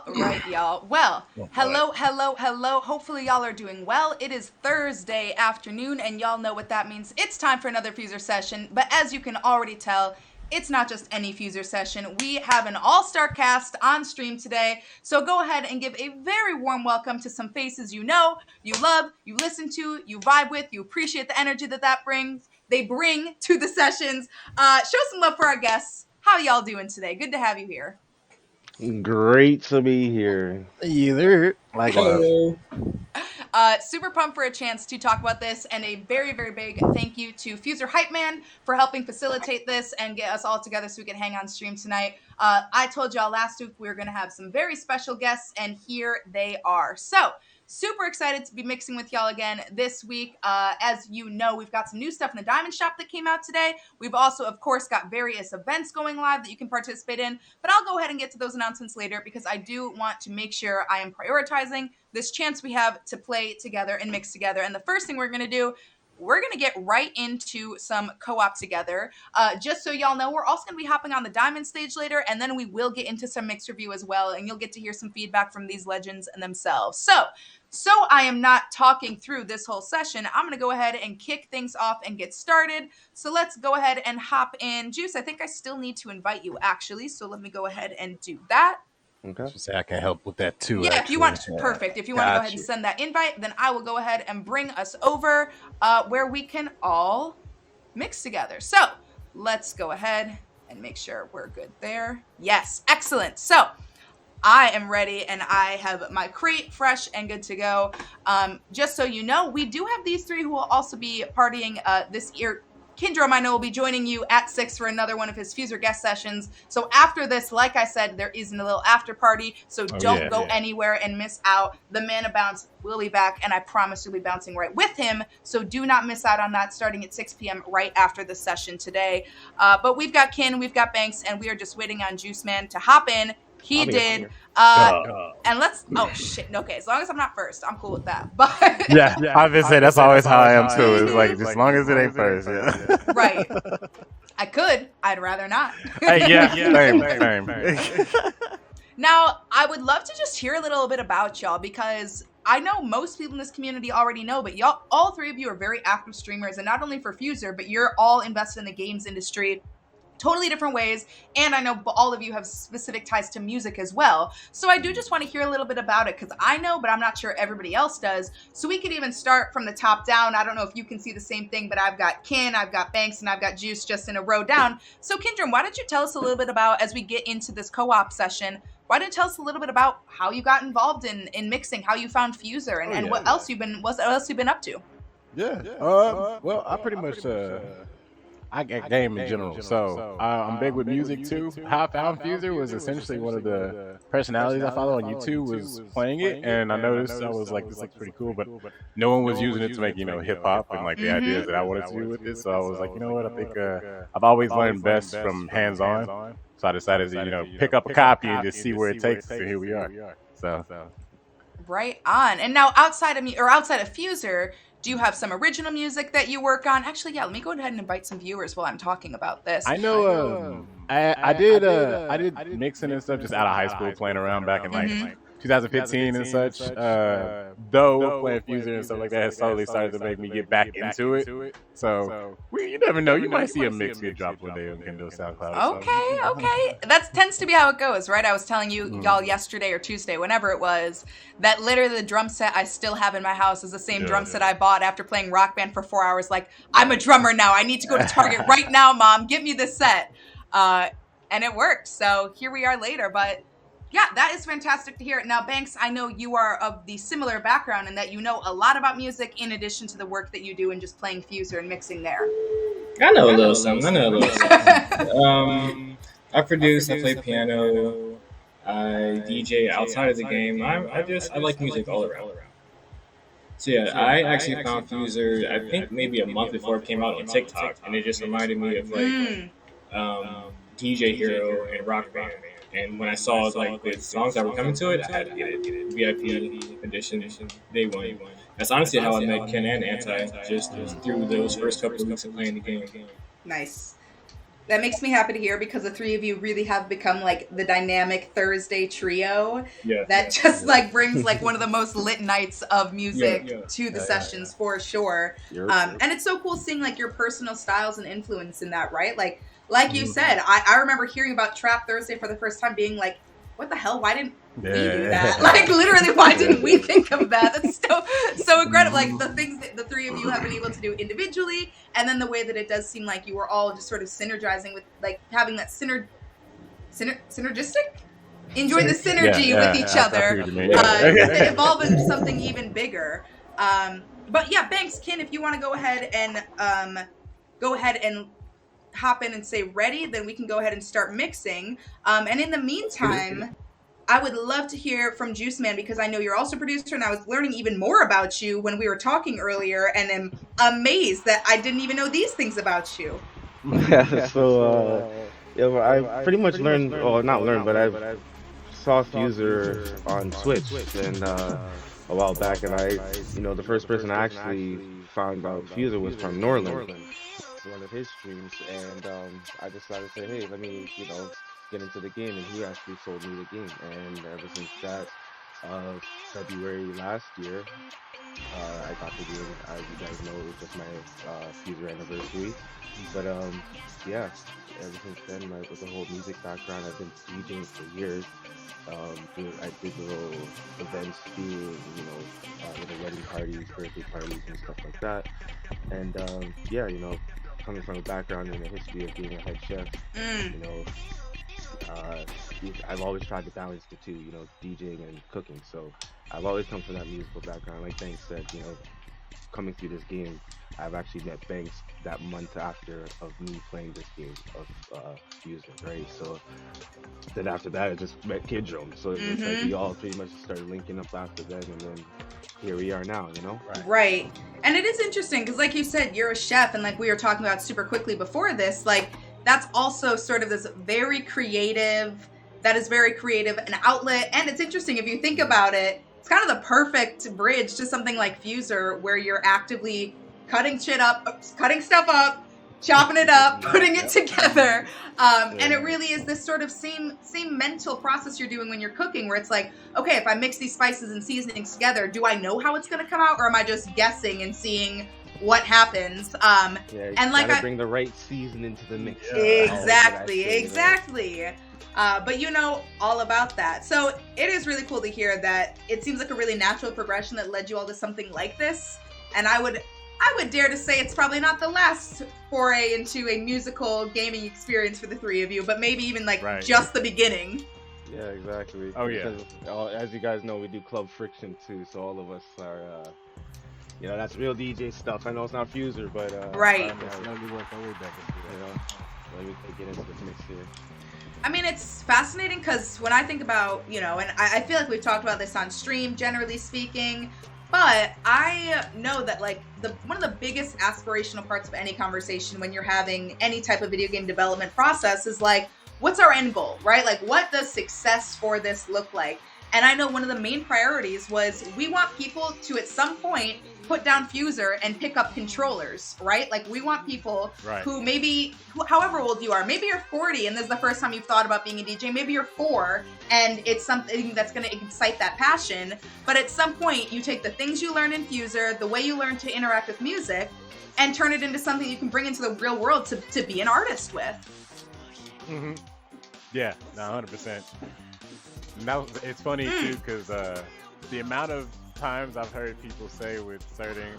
All right, y'all. Well, hello. Hopefully y'all are doing well. It is Thursday afternoon, and y'all know what that means. It's time for another FUSER session, but as you can already tell, it's not just any FUSER session. We have an all-star cast on stream today, so go ahead and give a very warm welcome to some faces you know, you love, you listen to, you vibe with, you appreciate the energy they bring to the sessions. Show some love for our guests. How y'all doing today? Good to have you here. Great to be here. Either likewise. Super pumped for a chance to talk about this, and a very, very big thank you to FUSER Hype Man for helping facilitate this and get us all together so we can hang on stream tonight. I told y'all last week we were going to have some very special guests, and here they are. So, super excited to be mixing with y'all again this week. As you know, we've got some new stuff in the Diamond Shop that came out today. We've also, of course, got various events going live that you can participate in, but I'll go ahead and get to those announcements later because I do want to make sure I am prioritizing this chance we have to play together and mix together. And the first thing we're going to do, we're going to get right into some co-op together. Just so y'all know, we're also going to be hopping on the Diamond stage later, and then we will get into some mix review as well, and you'll get to hear some feedback from these legends and themselves. So I am not talking through this whole session, I'm going to go ahead and kick things off and get started. So let's go ahead and hop in. Juice, I think I still need to invite you, actually, so let me go ahead and do that. Okay. Say I can help with that too. Yeah, actually. if you want, perfect. If you want to go ahead and send that invite, then I will go ahead and bring us over where we can all mix together. So let's go ahead and make sure we're good there. Yes, excellent. So I am ready, and I have my crate fresh and good to go. Just so you know, we do have these three who will also be partying this year. Kindrom, I know, will be joining you at 6 for another one of his FUSER guest sessions. So after this, like I said, there is a little after party. So don't go anywhere and miss out. The Mana Bounce will be back, and I promise you'll be bouncing right with him. So do not miss out on that starting at 6 p.m. right after the session today. But we've got Kin, we've got Banks, and we are just waiting on Juice Man to hop in. He did. And let's, oh shit, okay, as long as I'm not first, I'm cool with that. But yeah, I was gonna say that's always how I am too. It's like, as long as it ain't first, yeah. Right. I'd rather not. Same. Now, I would love to just hear a little bit about y'all, because I know most people in this community already know, but y'all, all three of you are very active streamers, and not only for FUSER, but you're all invested in the games industry totally different ways, and I know all of you have specific ties to music as well. So I do just want to hear a little bit about it, because I know, but I'm not sure everybody else does. So we could even start from the top down. I don't know if you can see the same thing, but I've got Kin, I've got Banks, and I've got Juice just in a row down. So Kindram, why don't you tell us a little bit about, as we get into this co-op session, why don't you tell us a little bit about how you got involved in mixing, how you found FUSER, and what else you've been up to? Well, I pretty much I get game in general, so I'm big with music too. How I found FUSER was essentially one of the personalities I follow on YouTube was playing it, and I noticed, I was like, this looks pretty cool, but no one was using it to make, hip hop and like the ideas that I wanted to do with it. So I was like, you know what, I think I've always learned best from hands-on. So I decided to, pick up a copy and just see where it takes, and here we are. So right on. And now outside of FUSER, do you have some original music that you work on? Actually, yeah, let me go ahead and invite some viewers while I'm talking about this. I know I did mixing and stuff just out of high school, playing around back in like 2015 and such. Though playing FUSER and stuff like that has slowly started to make me get back into it. So you never know, you might see a mix get dropped one day on Kindle SoundCloud. Okay. That tends to be how it goes, right? I was telling you y'all yesterday or Tuesday, whenever it was, that literally the drum set I still have in my house is the same drum set I bought after playing Rock Band for 4 hours. Like, I'm a drummer now. I need to go to Target right now, Mom. Give me this set. And it worked. So here we are later. But yeah, that is fantastic to hear. Now, Banks, I know you are of the similar background in that you know a lot about music in addition to the work that you do in just playing FUSER and mixing there. I know a little something. I produce, I play piano, I DJ outside of the game. I like music all around. So yeah, I actually found FUSER, I think maybe a month before it came out on TikTok, and it just reminded me of DJ Hero and Rock Band. And when I saw like the songs that were coming to it, I had to get it. VIP edition, day one. That's honestly how I met Ken and Anti, just through those first couple of weeks of playing the game. Nice. That makes me happy to hear because the three of you really have become like the dynamic Thursday trio Yeah. that just like brings like one of the most lit nights of music Yeah. to the sessions for sure. Yep. And it's so cool seeing like your personal styles and influence in that, right? Like you said, I remember hearing about Trap Thursday for the first time being like, what the hell? Why didn't we do that? Like literally, why didn't we think of that? That's so incredible. Like the things that the three of you have been able to do individually, and then the way that it does seem like you were all just sort of synergizing with like having that synergistic, enjoying the synergy with each other, to evolve into something even bigger. But yeah, Banks, Kin, if you want to go ahead and hop in and say ready, then we can go ahead and start mixing. And in the meantime, I would love to hear from Juice Man because I know you're also a producer, and I was learning even more about you when we were talking earlier, and am amazed that I didn't even know these things about you. Yeah, so I pretty much learned, or not learned, but I saw FUSER on Switch and a while back, and the first person I actually found about FUSER was from Norland, one of his streams, and I decided to say, hey, let me get into the game, and he actually sold me the game, and ever since that, February last year, I got the game. As you guys know, it was just my FUSER anniversary, but yeah, ever since then, with the whole music background, I've been DJing for years. I did little events too, wedding parties, birthday parties, and stuff like that. And yeah, coming from a background and a history of being a head chef, I've always tried to balance the two, DJing and cooking. So I've always come from that musical background. Like Banks said, coming through this game, I've actually met Banks that month after of me playing this game of FUSER, right? So then after that, I just met Kid Drone. So it's like we all pretty much started linking up after then, and then here we are now, Right. And it is interesting because, like you said, you're a chef, and like we were talking about super quickly before this, like that's also sort of this very creative, an outlet. And it's interesting if you think about it, it's kind of the perfect bridge to something like FUSER where you're actively cutting stuff up, chopping it up, putting it together. And it really is this sort of same mental process you're doing when you're cooking, where it's like, okay, if I mix these spices and seasonings together, do I know how it's going to come out, or am I just guessing and seeing what happens? And like, bring the right seasoning to the mix. Exactly. But you know all about that. So it is really cool to hear that it seems like a really natural progression that led you all to something like this. And I would dare to say it's probably not the last foray into a musical gaming experience for the three of you, but maybe even just the beginning. Yeah, exactly. Oh yeah. Because, as you guys know, we do Club Friction too, so all of us are, that's real DJ stuff. I know it's not FUSER, but right. Let me get into this mix here. I mean, it's fascinating because when I think about, and I feel like we've talked about this on stream, generally speaking, but I know that one of the biggest aspirational parts of any conversation when you're having any type of video game development process is like, what's our end goal, right? Like, what does success for this look like? And I know one of the main priorities was we want people to, at some point, put down FUSER and pick up controllers, right? Like, we want people who however old you are, maybe you're 40 and this is the first time you've thought about being a DJ, maybe you're 4 and it's something that's going to excite that passion. But at some point, you take the things you learned in FUSER, the way you learn to interact with music, and turn it into something you can bring into the real world to be an artist with. Mm-hmm. Yeah, 100%. Now it's funny too because the amount of times I've heard people say with certain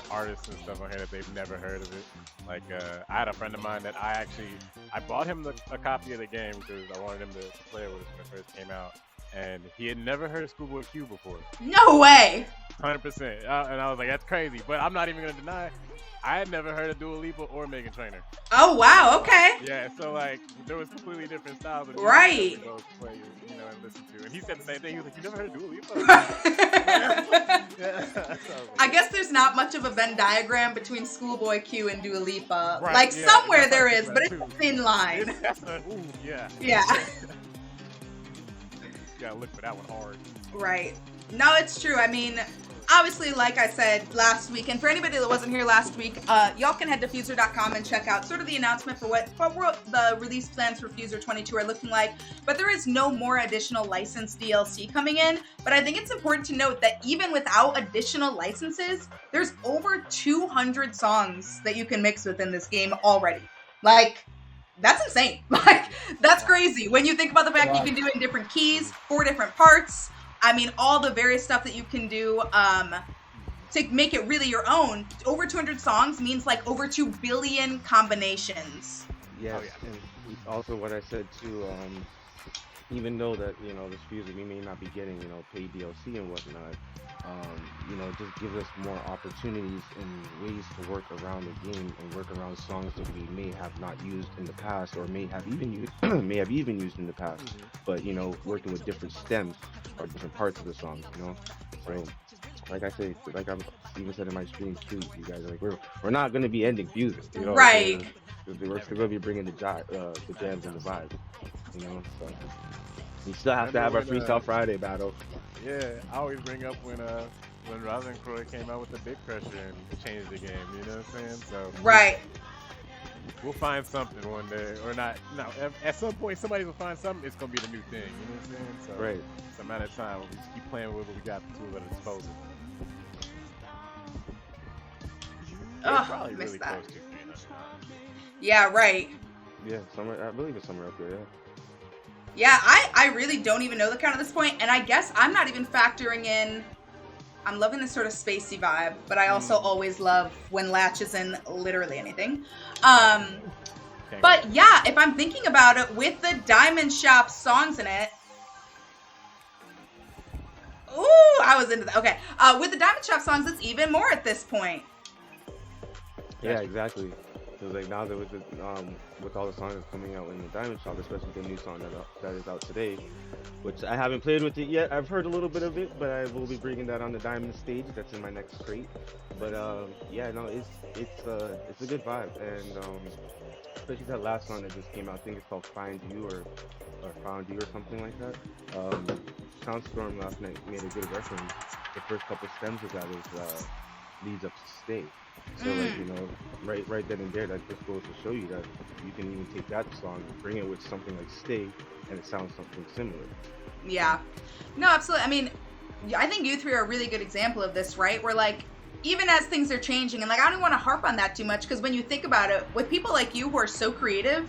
artists and stuff on here that they've never heard of it. Like I had a friend of mine that I bought him a copy of the game because I wanted him to play it with us when it first came out, and he had never heard of Schoolboy Q before. No way. 100%. And I was like, that's crazy, but I'm not even gonna deny I had never heard of Dua Lipa or Megan Trainor. Oh wow, okay. Yeah, so there was completely different styles of right. To go play, and listen to. And he said the same thing. He was like, "You never heard of Dua Lipa?" I guess there's not much of a Venn diagram between Schoolboy Q and Dua Lipa. Right, somewhere there is, but it's a thin line. Yeah. Yeah. You gotta look for that one hard. Right. No, it's true. I mean, obviously, like I said last week, and for anybody that wasn't here last week, y'all can head to FUSER.com and check out sort of the announcement for what the release plans for FUSER 22 are looking like. But there is no more additional licensed DLC coming in. But I think it's important to note that even without additional licenses, there's over 200 songs that you can mix within this game already. Like, that's insane. Like, that's crazy. When you think about the fact you can do it in different keys, 4 different parts. I mean, all the various stuff that you can do to make it really your own. Over 200 songs means like over 2 billion combinations. Yes, and also what I said too, even though that, you know, this FUSER, we may not be getting, you know, paid DLC and whatnot, you know, it just gives us more opportunities and ways to work around the game and work around songs that we may have not used in the past, or may have even used used in the past, but, you know, working with different stems or different parts of the songs, you know. So, like I say, like I've even said in my stream too, you guys are like, we're not gonna be ending FUSER, you know. Right. We're still gonna be bringing the jams and the vibes, you know. So we still have to have our Freestyle Friday battle. Yeah, I always bring up when Rosencroy came out with the Big Pressure and changed the game. You know what I'm saying? So Right. We'll find something one day, or not. No, at some point somebody will find something. It's gonna be the new thing. You know what I'm saying? So Right. It's a matter of time. We just keep playing with what we got, the tools at our disposal. Oh, probably missed really that. close to 300. Yeah, right. Yeah, somewhere, I believe it's somewhere up there. Yeah. Yeah, I really don't even know the count at this point, and I guess I'm not even factoring in. I'm loving this sort of spacey vibe, but I also always love when Latch is in literally anything. But yeah, if I'm thinking about it, with the Diamond Shop songs in it. Ooh, I was into that. Okay. With the Diamond Shop songs, it's even more at this point. Yeah, exactly. Because like now that with all the songs that's coming out in the Diamond Shop, especially the new song that is out today, which I haven't played with it yet. I've heard a little bit of it, but I will be bringing that on the Diamond stage. That's in my next crate. But yeah, no, it's a good vibe, and especially that last song that just came out. I think it's called Find You or Found You or something like that. Soundstorm last night made a good reference. The first couple stems of that is leads up to Stay. So like, you know, right then and there, that just goes to show you that you can even take that song and bring it with something like Stay, and it sounds something similar. Yeah. No, absolutely. I mean, I think you three are a really good example of this, right? Where like, even as things are changing, and like, I don't want to harp on that too much, because when you think about it, with people like you who are so creative,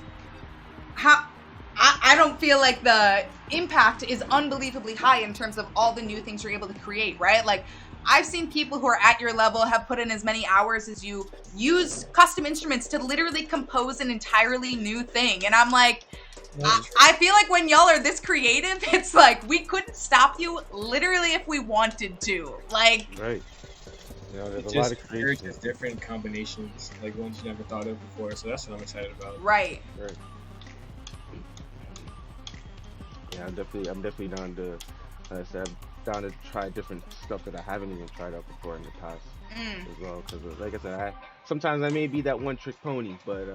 I don't feel like the impact is unbelievably high in terms of all the new things you're able to create, right? Like, I've seen people who are at your level have put in as many hours as you, use custom instruments to literally compose an entirely new thing. And I'm like, I feel like when y'all are this creative, it's like we couldn't stop you literally if we wanted to. Like, Right. You know, there's It a lot just of creation. encourages different combinations, like ones you never thought of before. So that's what I'm excited about. right. Right. Yeah, I'm definitely down to, like I said, I'm down to try different stuff that I haven't even tried out before in the past as well. Because like I said, sometimes I may be that one trick pony, but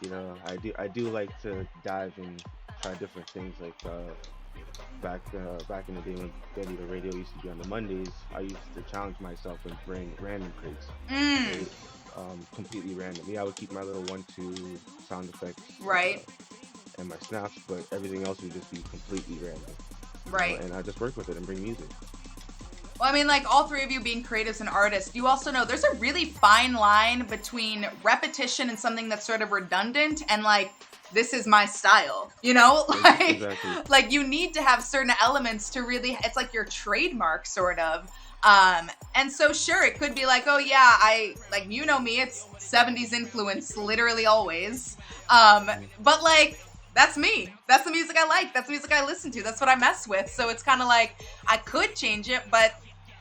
you know, I do like to dive and try different things. Like back in the day when Betty the Radio used to be on the Mondays, I used to challenge myself and bring random crates. Right? Completely random. Yeah, I would keep my little 1-2 sound effects. Right. And my snaps, but everything else would just be completely random. Right. And I just work with it and bring music. Well, I mean, like, all three of you being creatives and artists, you also know there's a really fine line between repetition and something that's sort of redundant and, like, this is my style, you know? Like, Exactly. like, you need to have certain elements to really, it's like your trademark, sort of. And so, sure, it could be like, oh, yeah, like, you know me, it's 70s influence, literally always. But, like, that's me. That's the music I like. That's the music I listen to. That's what I mess with. So it's kind of like, I could change it, but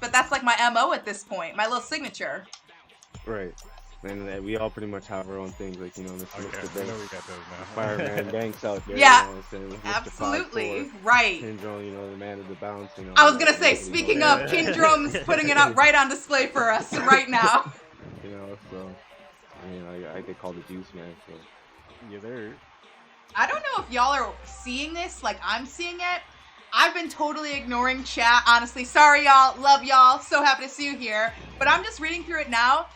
that's like my MO at this point, my little signature. Right. And we all pretty much have our own things, like, you know, Mr. I know we got those now. Fireman Banks out there. Yeah, you know what I'm saying? With Mr. absolutely. 5'4", Right. Kindrome, you know, the man of the bounce, you know. I was going to say, nobody speaking knows. of, Kindrome's putting it up right on display for us right now. You know, so, I mean, I get called the juice man, so. Yeah, there. I don't know if y'all are seeing this like I'm seeing it, I've been totally ignoring chat, honestly. Sorry, y'all. Love y'all. So happy to see you here. But I'm just reading through it now.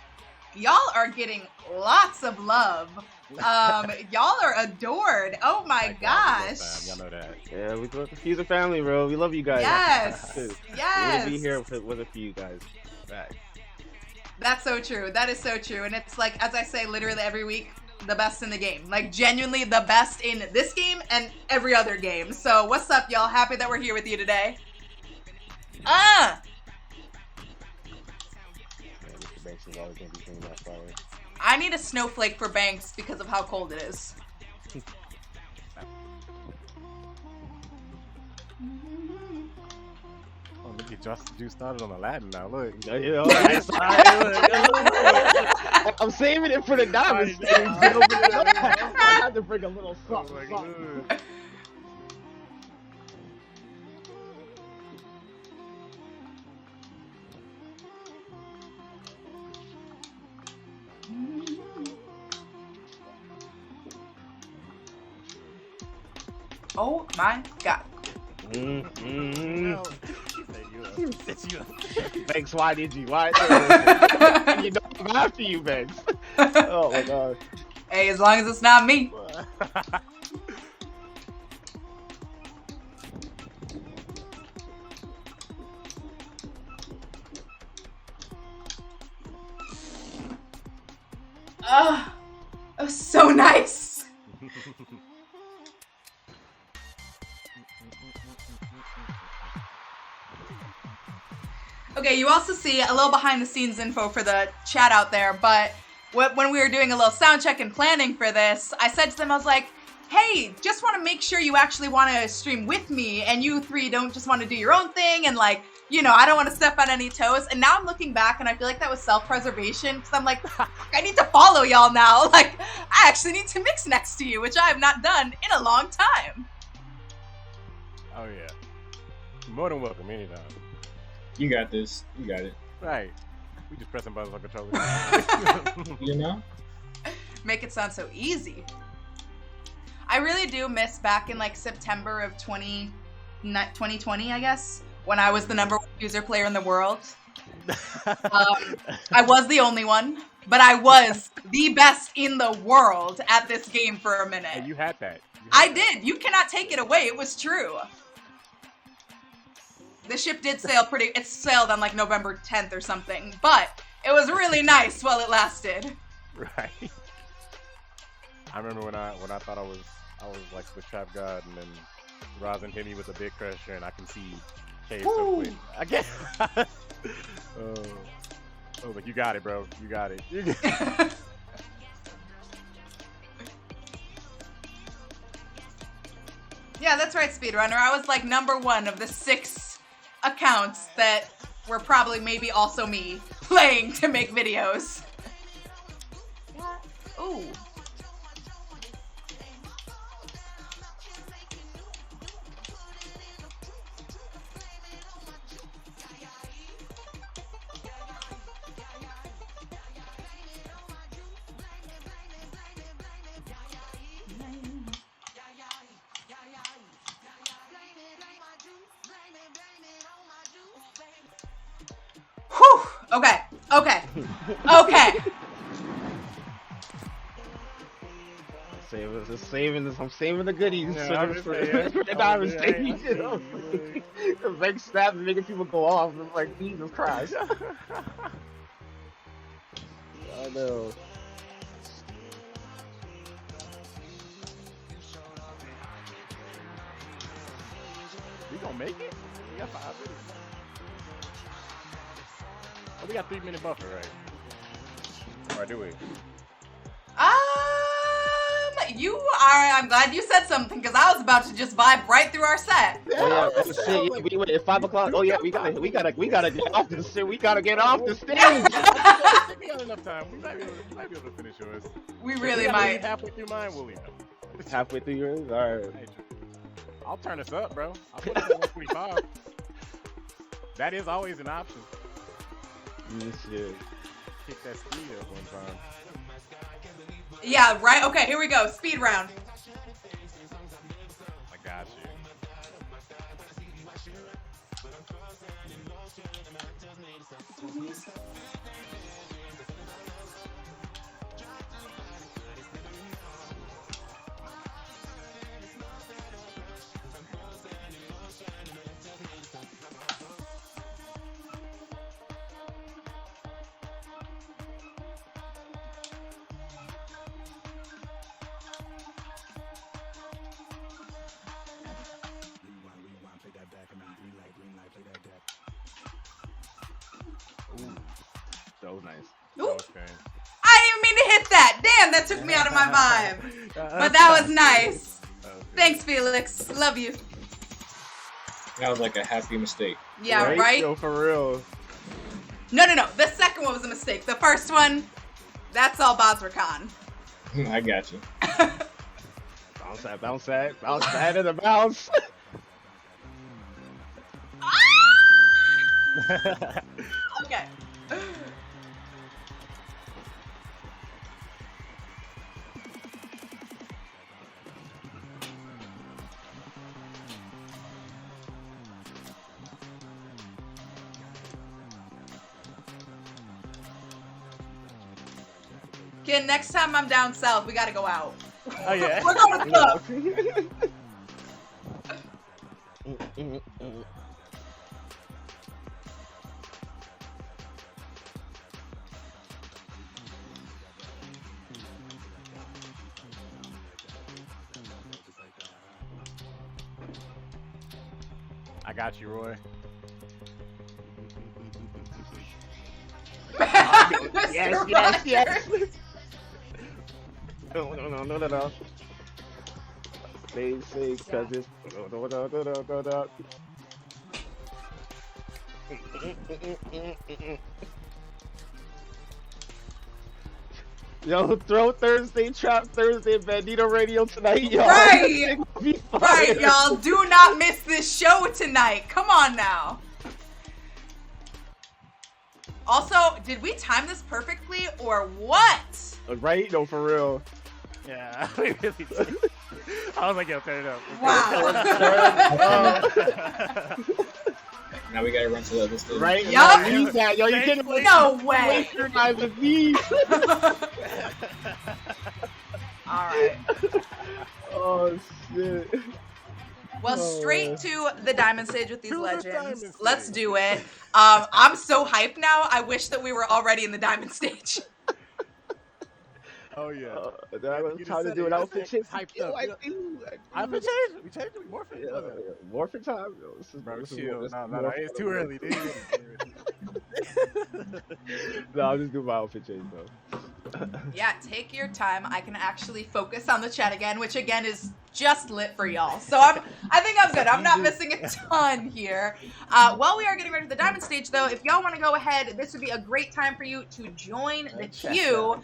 Y'all are getting lots of love. Y'all are adored. Oh my gosh. Y'all know that. Yeah, we're the FUSER family, bro. We love you guys. Yes. We're Yes. gonna be here with a few guys. Back. That's so true. That is so true. And it's like, as I say, literally every week, the best in the game. Like, genuinely the best in this game and every other game. So, what's up, y'all? Happy that we're here with you today. Yeah, Mr. Banks is always gonna be bringing that fire. I need a snowflake for Banks because of how cold it is. Oh, look at you started on Aladdin now. Look. Yeah, I'm saving it for the diamonds. I had to bring a little something. Oh my god. Banks, why did you? Why? You know I'm after you, Banks. Oh my god. Hey, as long as it's not me. Oh, that was so nice. Okay, you also see a little behind the scenes info for the chat out there, but when we were doing a little sound check and planning for this, I said to them, I was like, hey, just want to make sure you actually want to stream with me and you three don't just want to do your own thing and like, you know, I don't want to step on any toes. And now I'm looking back and I feel like that was self-preservation because I'm like, I need to follow y'all now. Like, I actually need to mix next to you, which I have not done in a long time. Oh, yeah. More than welcome anytime. You got this. You got it. Right. We just pressing buttons on controller. You know? Make it sound so easy. I really do miss back in like September of 2020, I guess, when I was the #1 FUSER player in the world. I was the only one, but I was the best in the world at this game for a minute. And you had that. I did. You cannot take it away. It was true. The ship did sail it sailed on like November 10th or something, but it was really nice while it lasted. Right. I remember when I thought I was like the trap god, and then Rosin hit me with a big crusher, and I can see Cave so quick. I get. I was like, you got it, bro. You got it. Yeah, that's right, Speedrunner. I was like #1 of the 6 accounts that were probably maybe also me playing to make videos. Ooh. Whew. Okay. Okay. Okay. I'm saving the goodies. Yeah, I'm just saying. And I was saying, you know, the big snap and making people go off. It's like, Jesus Christ. I know. We gonna make it? We got 5 minutes. Oh, we got 3-minute buffer, right? Or do we? You are. I'm glad you said something because I was about to just vibe right through our set. Oh yeah, oh, shit, yeah, we went at 5 o'clock. Oh yeah, we gotta get off the shit. We gotta get off the stage. We got enough time. We might be able to finish yours. We really If might. halfway through mine, we'll leave. Halfway through yours? Alright. I'll turn this up, bro. I'll put it at 125. That is always an option. Shit. Kick that speed up one time. Yeah, right? Okay, here we go. Speed round. I got you. That was nice. Ooh. Okay. I didn't even mean to hit that. Damn, that took me out of my vibe. But that was nice. Thanks, Felix. Love you. That was like a happy mistake. Yeah, right? Yo, for real. No. The second one was a mistake. The first one, that's all Basra Khan. I got you. Bounce that in the bounce. Okay. Okay, next time I'm down south, we gotta go out. Oh yeah. We're going to the club. I got you, Roy. Yes. No. Stay safe, cause it's no. Yo, throw Thursday, trap Thursday, Bandito Radio tonight, y'all. Right. Right, y'all. Do not miss this show tonight. Come on now. Also, did we time this perfectly or what? Right? No, for real. Yeah, we really did. I was like, yo, turn it up. Wow. Now we gotta run to the other stage. Right? Yup. You need that. Yo, you can't No way. waste your time with me. All right. Oh, shit. Well, straight to the diamond stage with these To the legends. diamond stage. Let's do it. I'm so hyped now. I wish that we were already in the diamond stage. Oh yeah. That was You time to just do said an it. outfit It's change. hyped Yo, up. I do. Outfit change? We changed it. Morphin. Yeah, morphin time. Yo, Bro, this is chill. this is No, more it's fun too than early, dude. No, I'll just do my outfit change though. Yeah, take your time. I can actually focus on the chat again, which again is just lit for y'all. So I think I'm good. I'm not missing a ton here. While we are getting ready for the diamond stage, though, if y'all want to go ahead, this would be a great time for you to join the queue.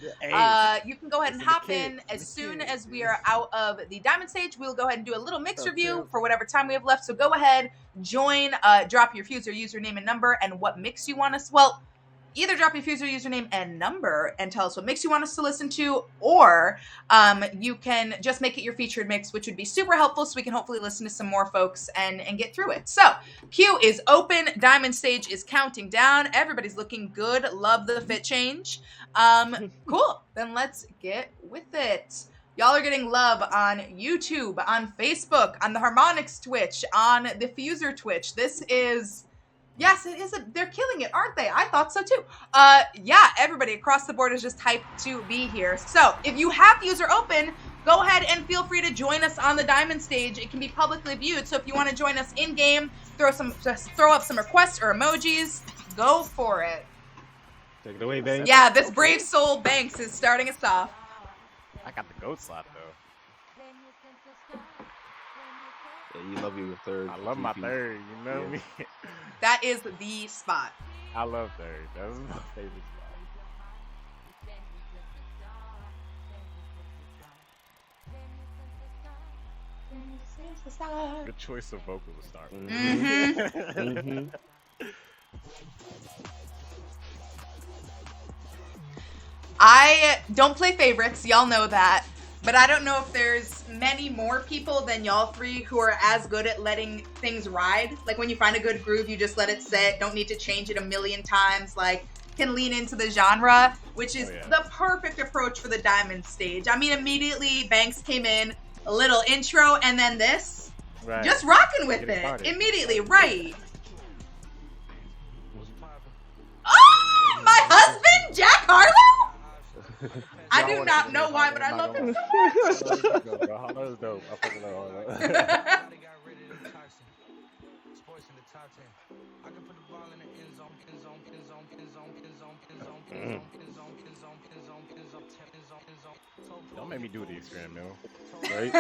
You can go ahead and hop in as soon as we are out of the diamond stage. We'll go ahead and do a little mix review for whatever time we have left. So go ahead, join, drop your FUSER username and number and what mix you want us. Well, either drop your FUSER username and number and tell us what mix you want us to listen to, or you can just make it your featured mix, which would be super helpful so we can hopefully listen to some more folks and get through it. So, queue is open. Diamond stage is counting down. Everybody's looking good. Love the fit change. Cool. Then let's get with it. Y'all are getting love on YouTube, on Facebook, on the Harmonix Twitch, on the FUSER Twitch. This is... Yes, it is. They're killing it, aren't they? I thought so too. Yeah, everybody across the board is just hyped to be here. So if you have FUSER open, go ahead and feel free to join us on the diamond stage. It can be publicly viewed. So if you want to join us in game, just throw up some requests or emojis. Go for it. Take it away, Banks. Yeah, this brave soul Banks is starting us off. I got the goat slot though. Yeah, you love your third. I love my third. You know me. That is the spot. I love third. That's my favorite spot. Good choice of vocal to start with. Mm-hmm. I don't play favorites, y'all know that. But I don't know if there's many more people than y'all three who are as good at letting things ride. Like when you find a good groove, you just let it sit. Don't need to change it a million times. Like can lean into the genre, which is the perfect approach for the Diamond stage. I mean, immediately Banks came in, a little intro, and then this. Right. Just rocking with it. Immediately, right. Oh, my husband, Jack Harlow? I do not know why, but I love him so much. Harlow's dope. I fucking love Harlow. Don't make me do these, Graham Mill. Right?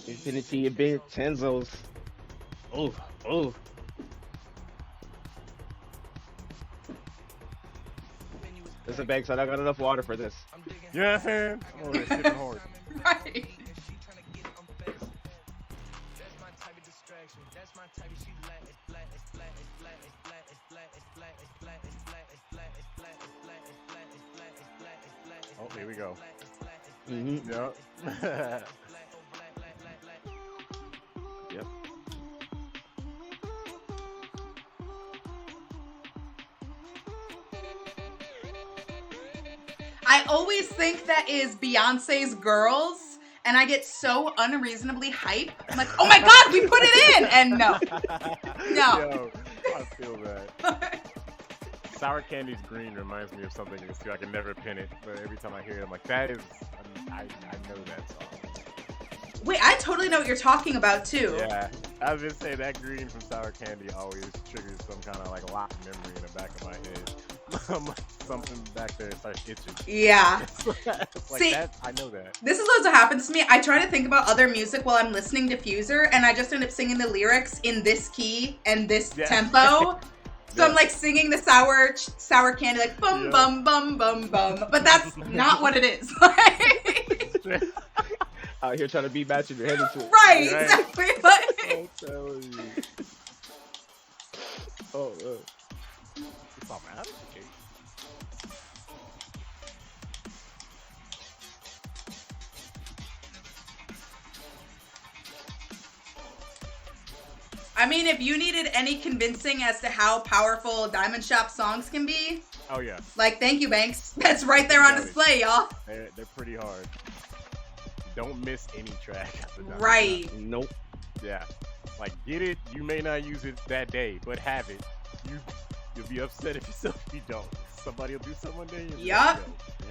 Infinity Big Tenzos. Oh. Listen, Banks, I don't got enough water for this. Yeah, man. Oh, it's hitting hard. Right. Oh, here we go. Yep. Yep. I always think that is Beyonce's Girls, and I get so unreasonably hype. I'm like, oh my god, we put it in! And no. Yo, I feel that. Sour Candy's Green reminds me of something too. I can never pin it, but every time I hear it, I'm like, that is, I know that song. Wait, I totally know what you're talking about too. Yeah, I was just saying that green from Sour Candy always triggers some kind of like locked memory in the back of my head. Something back there starts itching. Yeah. Like see, that, I know that. This is what happens to me. I try to think about other music while I'm listening to FUSER, and I just end up singing the lyrics in this key and this tempo. So I'm like singing the sour candy, like bum bum bum bum bum, but that's not what it is. Out here trying to beat match in your head into it. Right, exactly. I'm telling you. Oh, it's all right. I mean, if you needed any convincing as to how powerful Diamond Shop songs can be, oh yeah, like thank you, Banks. That's right there on display, y'all. They're pretty hard. Don't miss any track. Right. Nope. Yeah. Like get it. You may not use it that day, but have it. You'll be upset if you don't. Somebody will do something one day. Yup.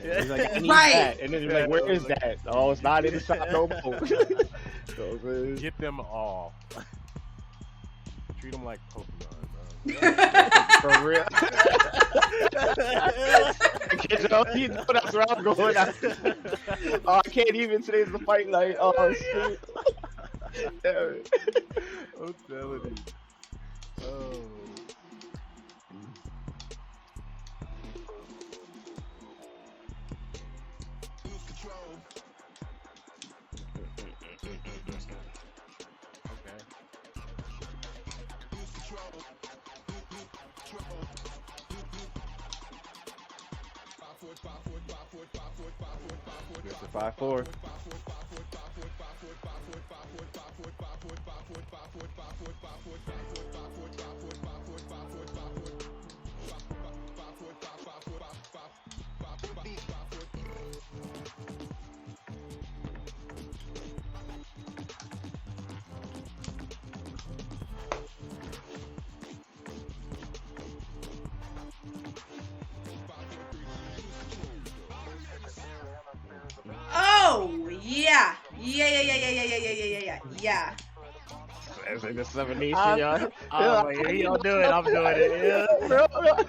Yeah, he's like, I need right. that. And then you're like, where is that? Oh, it's not in the shop no more. So, get them all. Treat them like Pokemon, bro. For real. You know that's where I'm going. Oh, I can't even. Today's the fight night. Oh, shit. Damn it. I'm telling you. Oh. It's a 5-4. Oh yeah. It's like the 7 Nation, y'all. Y'all do it. I'm doing it. Yeah.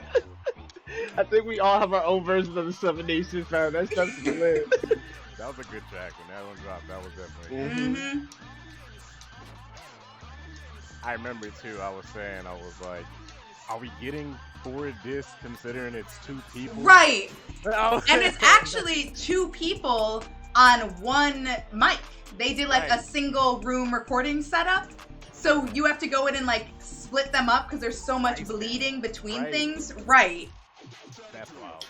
I think we all have our own version of the 7 Nation, fam. That's definitely lit. That was a good track when that one dropped. That was definitely. I remember too. I was saying, I was like, are we getting 4 discs considering it's 2 people? Right. And it's actually 2 people on 1 mic. They did like a single room recording setup. So you have to go in and like split them up because there's so much bleeding between things. Right. That's wild.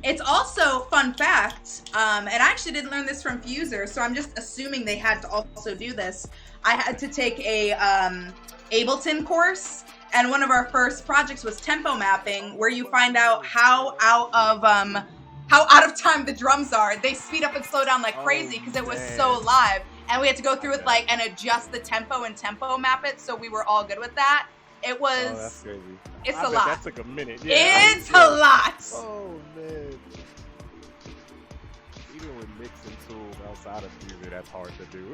It's also, fun fact, and I actually didn't learn this from FUSER, so I'm just assuming they had to also do this. I had to take a Ableton course, and one of our first projects was tempo mapping, where you find out how out of time the drums are. They speed up and slow down like crazy because it was so live, and we had to go through it like and adjust the tempo and tempo map it, so we were all good with that. It was. Oh, that's crazy. It's I a bet lot. That took a minute. Yeah, It's a lot. Oh man. Even with mixing tools outside of FUSER, that's hard to do.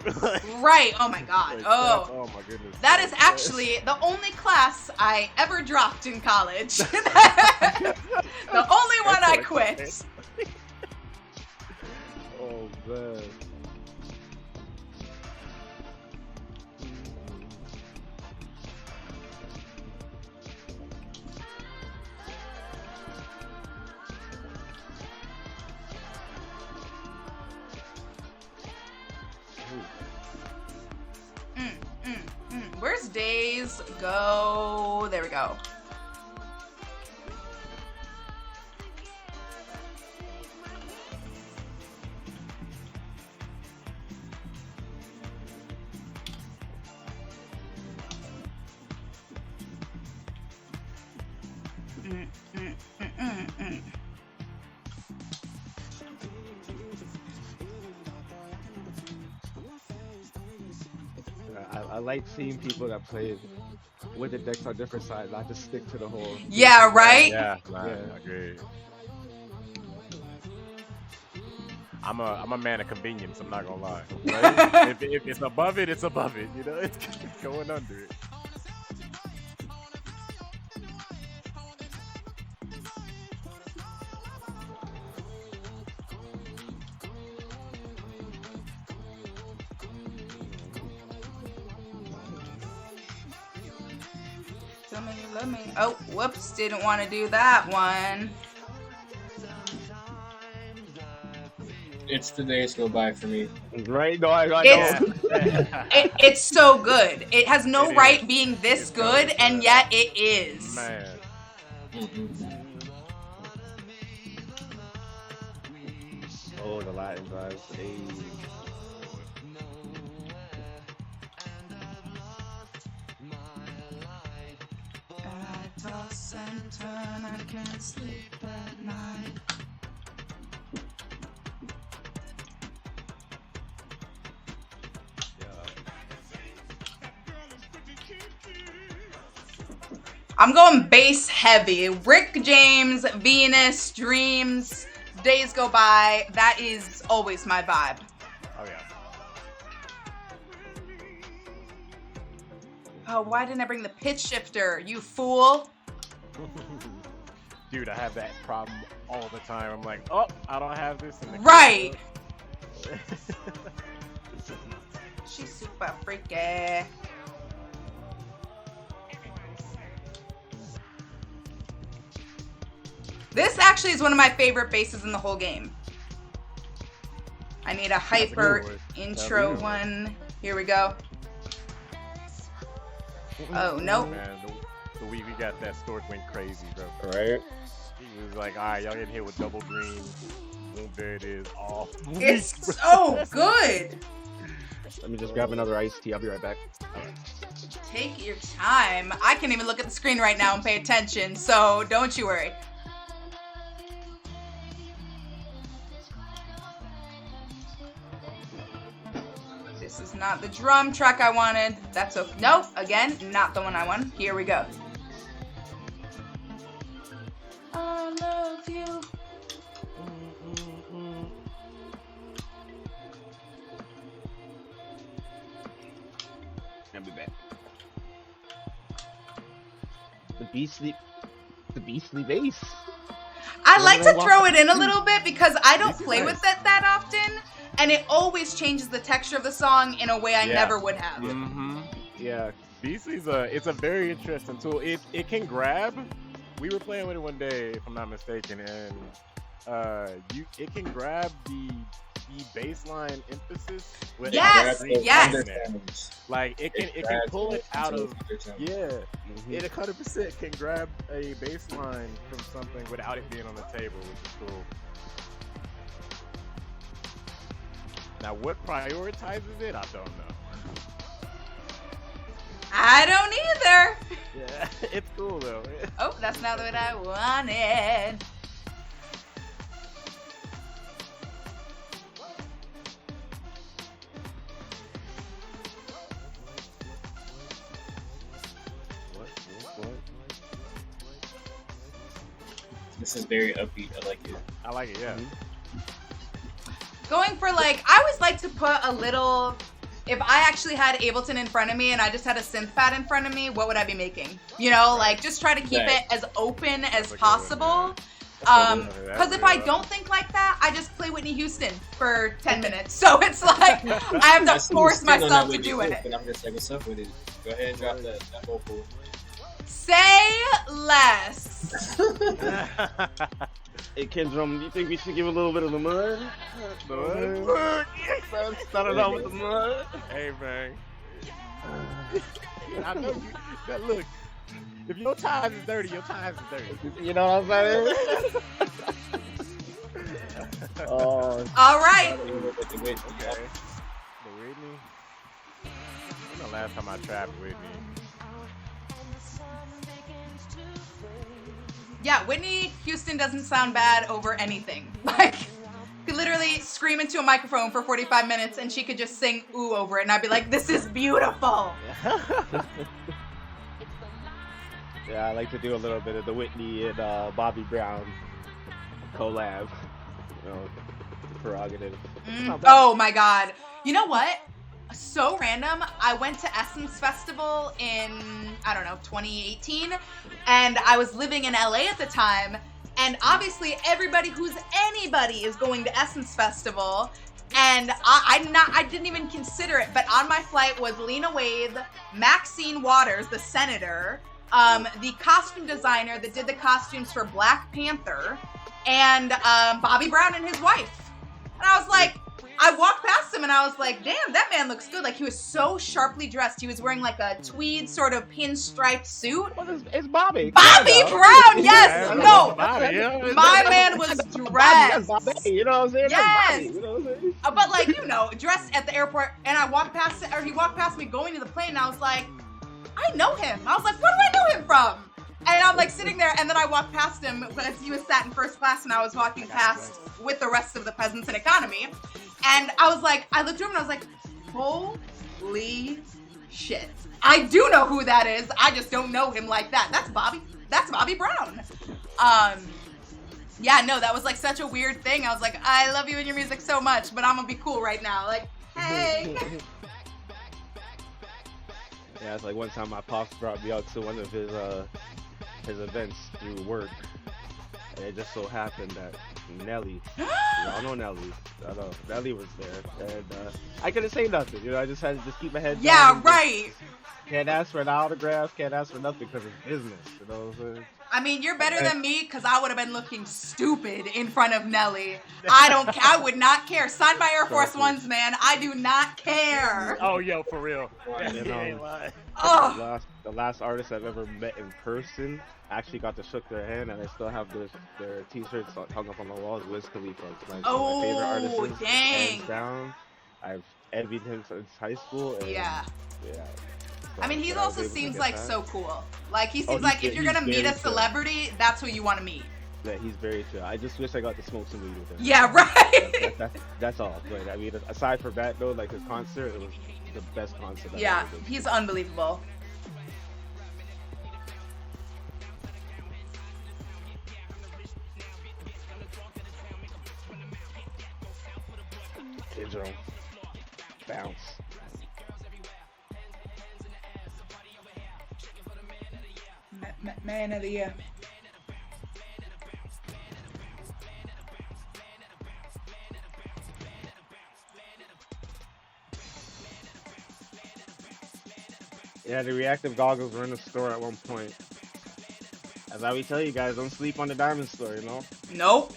Right. Oh my god. Like, Oh my goodness. That is actually the only class I ever dropped in college. The only one I quit. Oh man. Where's Days Go? There we go. I like seeing people that play with the decks on different sides, not just stick to the whole. Yeah, right? Yeah, I agree. I'm a man of convenience, I'm not gonna lie. Right? if it's above it, it's above it. You know, it's going under it. Let me. Oh, whoops! Didn't want to do that one. It's the days go by for me. Right? No, I know. It's so good. It has no It right is. being this It's good, good. and yet it is. Man. Oh, the Latin vibes. Hey. I toss and turn, I can't sleep at night. I'm going bass heavy. Rick James, Venus, Dreams, Days Go By. That is always my vibe. Oh yeah. Oh, why didn't I bring the pitch shifter, you fool? Dude, I have that problem all the time. I'm like, oh, I don't have this in the Right. She's super freaky. This actually is one of my favorite basses in the whole game. I need a hyper one. intro That's a good one. Here we go. Oh, nope. Man, the week we got that, Stork went crazy, bro. Right? He was like, all right, y'all getting hit with double green. Boom, there it is. All It's so good. Let me just grab another iced tea. I'll be right back. Take your time. I can't even look at the screen right now and pay attention, so don't you worry. This is not the drum track I wanted. That's okay. Nope, again, not the one I want. Here we go. I love you. I'll be back. The beastly bass. I like to throw it in a little bit because I don't play with it that often, and it always changes the texture of the song in a way I never would have. Mm-hmm. Yeah, Beastly's it's a very interesting tool. It can grab. We were playing with it one day, if I'm not mistaken, and it can grab the the baseline emphasis with Yes, yes. undertones. like it can pull it out of undertones. it 100% can grab a baseline from something without it being on the table, which is cool. Now, what prioritizes it, I don't know. I don't either. Yeah, it's cool though. Oh, that's not what I wanted. This is very upbeat. I like it. I like it, yeah. Going for like, I always like to put a little, if I actually had Ableton in front of me and I just had a synth pad in front of me, what would I be making? You know, like just try to keep it as open as possible. Because if I don't think like that, I just play Whitney Houston for 10 minutes. So it's like, I have to force myself to do it. And I'm just like, what's up with it? Go ahead and drop that vocal. Say less. Hey, Kendrum, do you think we should give a little bit of the mud? Start it off with the mud. Hey, man. I know you. That look. If your ties is dirty, your ties is dirty. You know what I'm saying? Oh. All right. The Whitney. When the last time I trapped Whitney? Yeah, Whitney Houston doesn't sound bad over anything. Like, could literally scream into a microphone for 45 minutes and she could just sing ooh over it and I'd be like, this is beautiful. Yeah, I like to do a little bit of the Whitney and Bobby Brown collab. You know, prerogative. Oh my god. You know what? So random. I went to Essence Festival in, I don't know, 2018, and I was living in LA at the time, and obviously anybody is going to Essence Festival, and I didn't even consider it, but on my flight was Lena Waithe, Maxine Waters, the senator, the costume designer that did the costumes for Black Panther, and Bobby Brown and his wife. And I was like, I walked past him and I was like, damn, that man looks good. Like, he was so sharply dressed. He was wearing like a tweed sort of pinstripe suit. Well, it's Bobby. Bobby Brown, yes! Yeah, No! Bobby, yeah. My man was dressed. Bobby, you know what I'm saying? Yes! Bobby, you know what I'm saying? But like, you know, dressed at the airport, and I walked past it, or he walked past me going to the plane, and I was like, I know him. I was like, where do I know him from? And I'm like sitting there, and then I walked past him as he was sat in first class, and I was walking past with the rest of the peasants in economy. And I was like, I looked over and I was like, holy shit. I do know who that is. I just don't know him like that. That's Bobby Brown. Yeah, no, that was like such a weird thing. I was like, I love you and your music so much, but I'm gonna be cool right now. Like, hey. Yeah, it's like one time my pops brought me out to one of his events through work. And it just so happened that Nelly, y'all know Nelly. I know Nelly was there, and I couldn't say nothing. You know, I just had to just keep my head down. Yeah, right. Can't ask for an autograph. Can't ask for nothing because it's business. You know what I'm saying? I mean, you're better than me because I would have been looking stupid in front of Nelly. I would not care. Signed by Air Force Ones, man. I do not care. Oh, yo, for real. You know, Oh. the last artist I've ever met in person actually got to shook their hand, and I still have their t-shirts hung up on the walls. Wiz Khalifa. It's my favorite artist. Dang. Hands down. I've envied him since high school. And Yeah. Yeah. I mean, he also seems like so cool. Like, he seems he's like if you're gonna very meet a chill. celebrity, that's who you want to meet. Yeah, he's very chill. I just wish I got to smoke some weed with him. Yeah, right. That's all. But I mean, aside from that, though, like his concert, it was the best concert I've Yeah, ever been to. he's unbelievable. Kendrum. Bounce. Man of the year. Yeah, the reactive goggles were in the store at one point. As I always tell you guys, don't sleep on the diamond store, you know? Nope.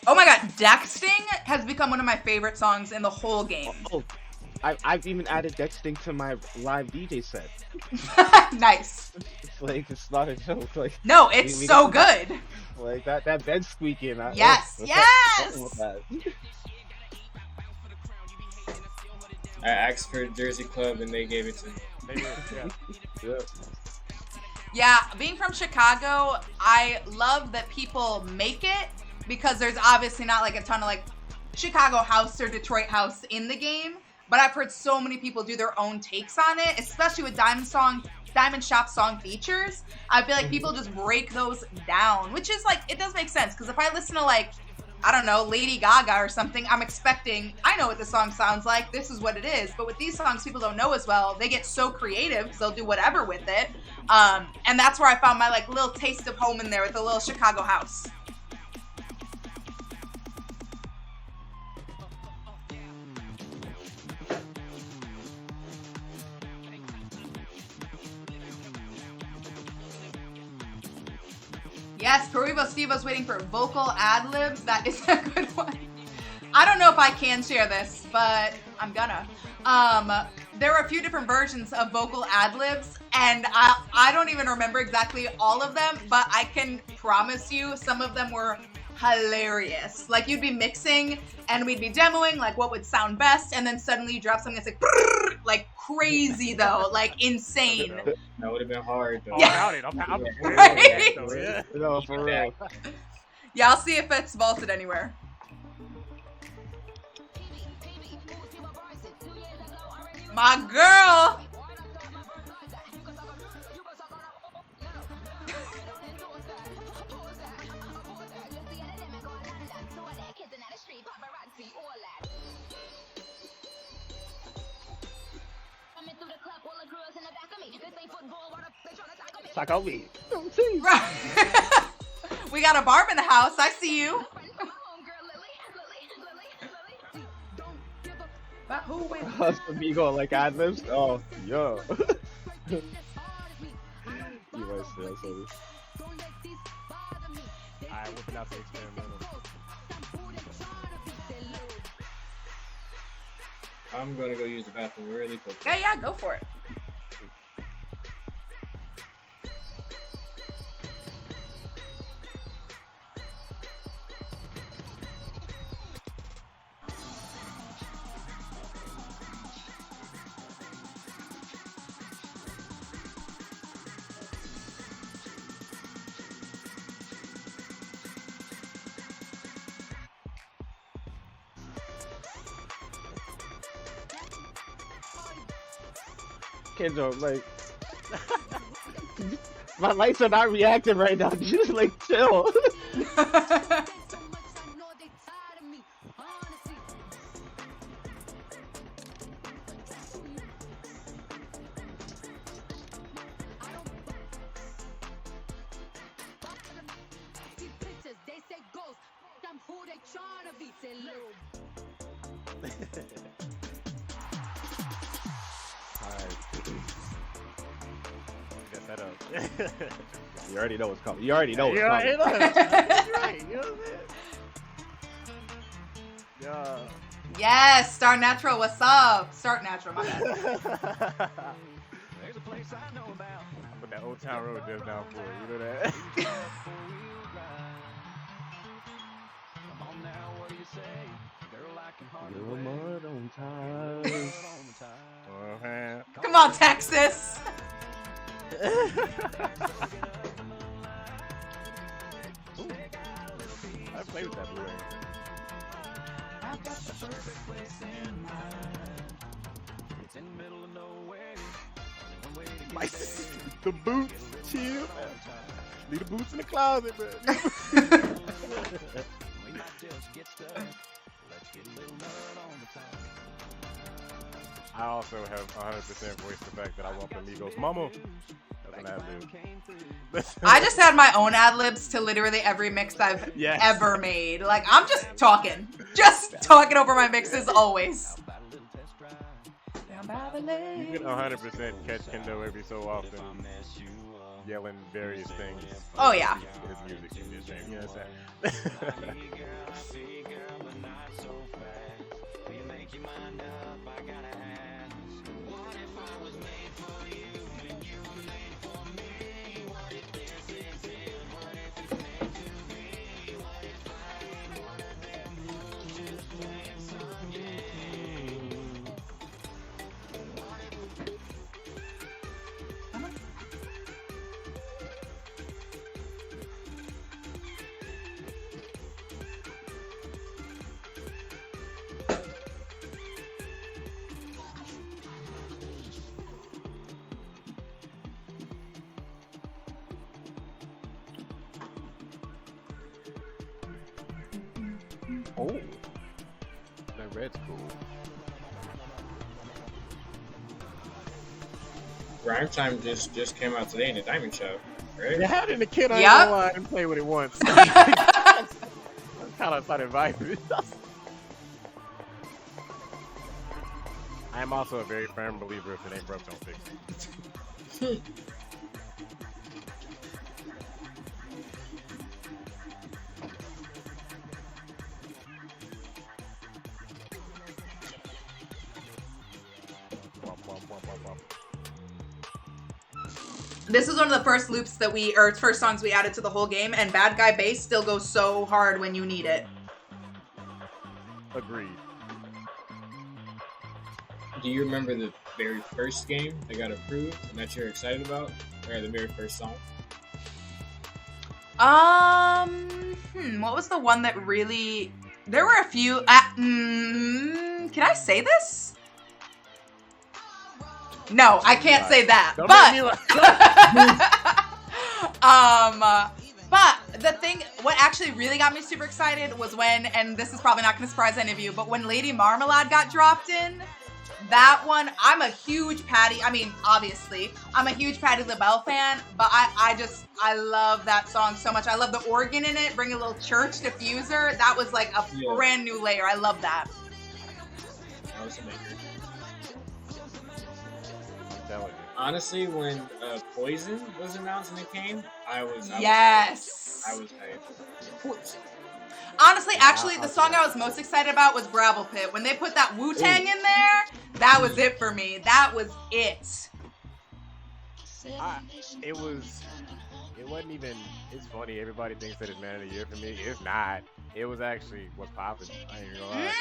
Oh my god, Dexting has become one of my favorite songs in the whole game. Oh, I've even added Dexting to my live DJ set. Nice. It's like, it's not a joke. Like, No, it's we so got- good. like that bed squeaking. Yes, yes! With that. I asked for Jersey Club and they gave it to me. They did, yeah. Yeah. Yeah, being from Chicago, I love that people make it because there's obviously not like a ton of like Chicago house or Detroit house in the game, but I've heard so many people do their own takes on it, especially with Diamond Shop song features. I feel like people just break those down, which is like, it does make sense because if I listen to like, I don't know, Lady Gaga or something, I'm expecting, I know what the song sounds like, this is what it is. But with these songs, people don't know as well. They get so creative because they'll do whatever with it. And that's where I found my like little taste of home in there with a little Chicago house. Yes, Karibo Stevo's waiting for vocal ad-libs. That is a good one. I don't know if I can share this, but I'm gonna. There are a few different versions of vocal ad-libs, and I don't even remember exactly all of them, but I can promise you some of them were hilarious. Like, you'd be mixing, and we'd be demoing, like, what would sound best, and then suddenly you drop something that's like, brrr, like, crazy, though. Like, insane. That would have been hard, though. Oh, Yeah. I doubt it. I'm Right? yeah. No, for real. Yeah, I'll see if it's vaulted anywhere. My girl! Talk on me. We got a Barb in the house. I see you. But who wins? Us amigo like ad-libs? Oh, yo. You might say so. Alright, whipping out the experimental. I'm gonna go use the bathroom really quick. Yeah, go for it. Kendra, like, my lights are not reacting right now. Just like chill. Get that up. You already know what's coming. You already know what's You're coming. right. You're right. You know what I'm saying? Yeah. Yes, Star Natural, what's up? Start Natural, my bad. There's a place I know about. I put that Old Town Road just down for you. You know that? Little mud on tires. Oh, man. Come on, Texas. I played with that blue ring. Like, the boots, chill. Leave the boots in the closet, bro. I also have 100% voiced the fact that I want the Migos Mama. That's an ad-lib. I just had my own ad-libs to literally every mix I've Yes. ever made. Like, I'm just talking. Just talking over my mixes always. You can 100% catch Kendo every so often. yelling various things. Oh yeah. His music in his name, you know what I'm saying? Oh, that red's cool. Rhyme Time just came out today in the Diamond Shop, right? Yeah, how did the kid Yep. online and play what he wants? I'm kind of started vibing. I am also a very firm believer if it ain't broke, don't fix it. This is one of the first loops that first songs we added to the whole game, and Bad Guy Bass still goes so hard when you need it. Agreed. Do you remember the very first game that got approved and that you're excited about? Or the very first song? What was the one that really... There were a few... can I say this? No, I can't say that. Don't But... make me but the thing, what actually really got me super excited was when, and this is probably not going to surprise any of you, but when Lady Marmalade got dropped in, that one, I'm a huge obviously, I'm a huge Patti LaBelle fan, but I love that song so much. I love the organ in it, bring a little church to FUSER. That was like a brand new layer. I love that. That was amazing. Honestly, when Poison was announced and it came, I was hyped. Honestly, actually, the song I was most excited about was Gravel Pit. When they put that Wu-Tang in there, that was it for me. That was it. It wasn't even. It's funny. Everybody thinks that it's Man of the Year for me. It's not. It was actually what's popping. I ain't gonna lie.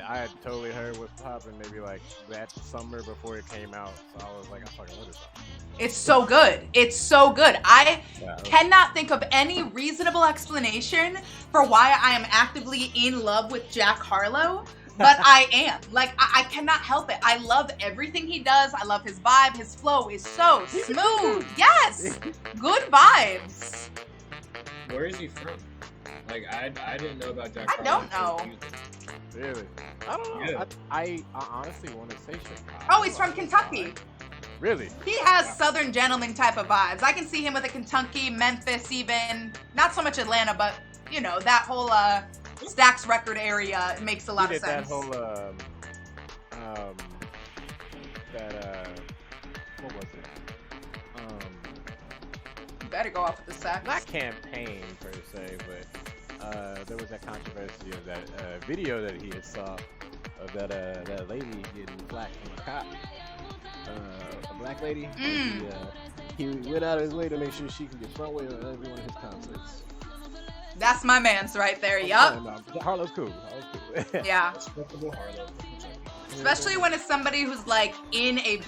I had totally heard what's popping maybe like that summer before it came out. So I was like, I fucking love this song. It's so good. It's so good. I cannot think of any reasonable explanation for why I am actively in love with Jack Harlow, but I am. Like, I cannot help it. I love everything he does. I love his vibe. His flow is so smooth. Yes. Good vibes. Where is he from? Like, I didn't know about Jack I don't know. Really? I don't know. Yeah. I honestly want to say Chicago. Oh, he's from Kentucky. Really? He has Southern gentleman type of vibes. I can see him with a Kentucky, Memphis even. Not so much Atlanta, but, you know, that whole Stax record area makes a lot of sense. That whole, what was it? You better go off with the sax. Not campaign per se, but there was that controversy of that video that he had saw of that lady getting flack from a cop, a black lady. He went out of his way to make sure she could get front way on every one of his concerts. That's my man's right there. Yup. Harlow's cool. Yeah. Respectable Harlow. Especially when it's somebody who's like in a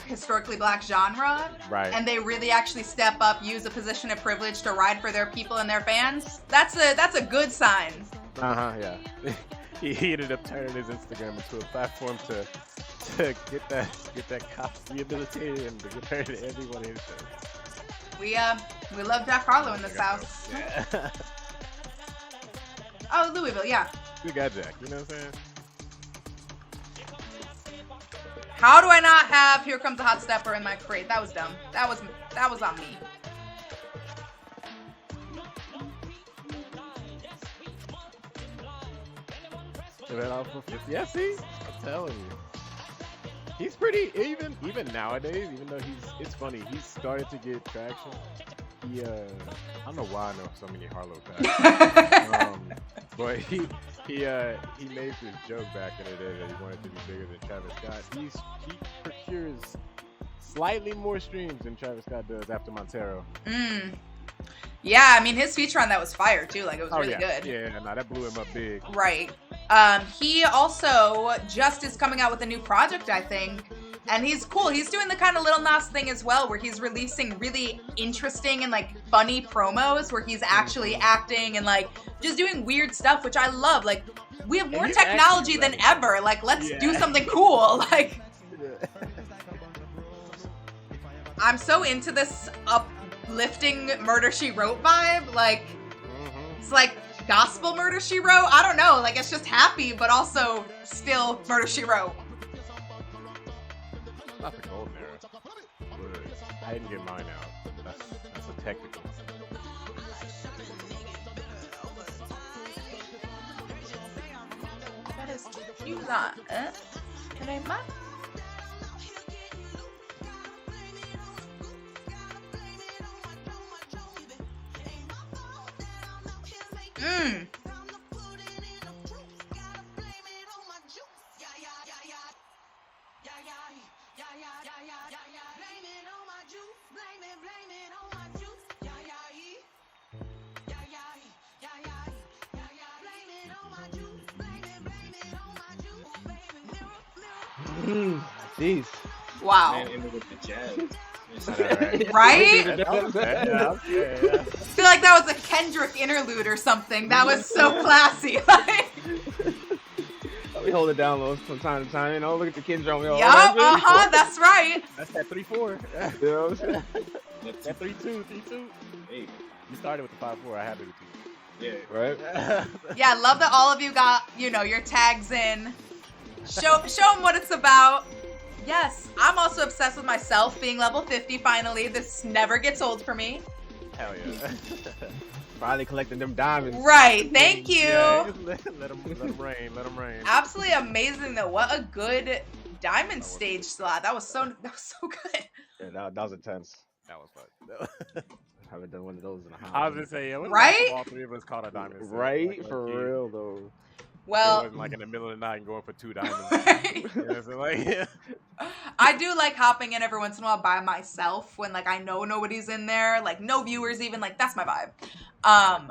historically black genre, Right. and they really actually step up, use a position of privilege to ride for their people and their fans. That's a good sign. Yeah. He ended up turning his Instagram into a platform to get that cops rehabilitated and to compare to everyone in his show. We love Jack Harlow in this house. Yeah. Oh, Louisville, yeah. We got Jack, you know what I'm saying? How do I not have Here Comes a Hot Stepper in my crate? That was dumb. That was on me. They ran off for 50. Yeah, see? I'm telling you. He's pretty even nowadays. Even though it's funny. He's started to get traction. He I don't know why I know so many Harlow facts. But he made this joke back in the day that he wanted to be bigger than Travis Scott. He procures slightly more streams than Travis Scott does after Montero. Yeah, I mean his feature on that was fire too. Like it was really good. Yeah, no, that blew him up big. Right. He also just is coming out with a new project, I think. And he's cool. He's doing the kind of Lil Nas thing as well, where he's releasing really interesting and like funny promos where he's actually acting and like just doing weird stuff, which I love. Like we have more technology than ever. Like let's do something cool. Like I'm so into this uplifting Murder, She Wrote vibe. Like it's like gospel Murder, She Wrote. I don't know. Like it's just happy, but also still Murder, She Wrote. Not the golden era. I didn't get mine out. That's a technical. That is you got it. Can I mark? Jeez. Wow. Man, ended with the jazz. Right? Yeah. I feel like that was a Kendrick interlude or something. That was so classy. We hold it down low from time to time. You know, look at the kids drum. Yup, that's right. That's that 3-4. You know what I'm saying? That 3-2. Hey, You started with the 5-4. I had it with yeah. Right? Yeah, I love that all of you got, your tags in. Show them what it's about. Yes, I'm also obsessed with myself being level 50 finally. This never gets old for me. Hell yeah. Finally collecting them diamonds. Right, thank you. Yeah, let them rain. Let them rain. Absolutely amazing though. What a good diamond stage slot. That was so good. Yeah, that was intense. That was fun. I haven't done one of those in a while. I was gonna say, yeah, Right? all three of us caught a diamond. set, Right? like, For low-key. real, though. Well, It wasn't like in the middle of the night and going for 2 diamonds. right. You know what I'm saying? Like, I do like hopping in every once in a while by myself when like I know nobody's in there, like no viewers even, like that's my vibe. Yeah,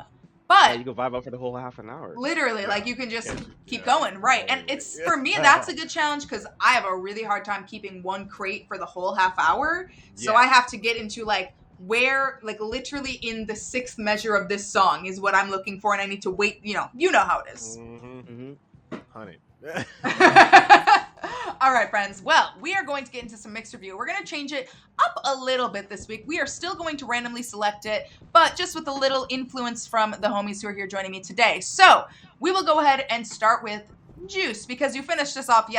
But you can vibe out for the whole half an hour. literally, like you can just keep going, right? And it's for me that's a good challenge because I have a really hard time keeping one crate for the whole half hour. So Yeah. I have to get into like where, like literally in the 6th measure of this song is what I'm looking for, and I need to wait. You know how it is. Mm-hmm. honey. All right, friends. Well, we are going to get into some mixed review. We're going to change it up a little bit this week. We are still going to randomly select it, but just with a little influence from the homies who are here joining me today. So we will go ahead and start with Juice because you finished us off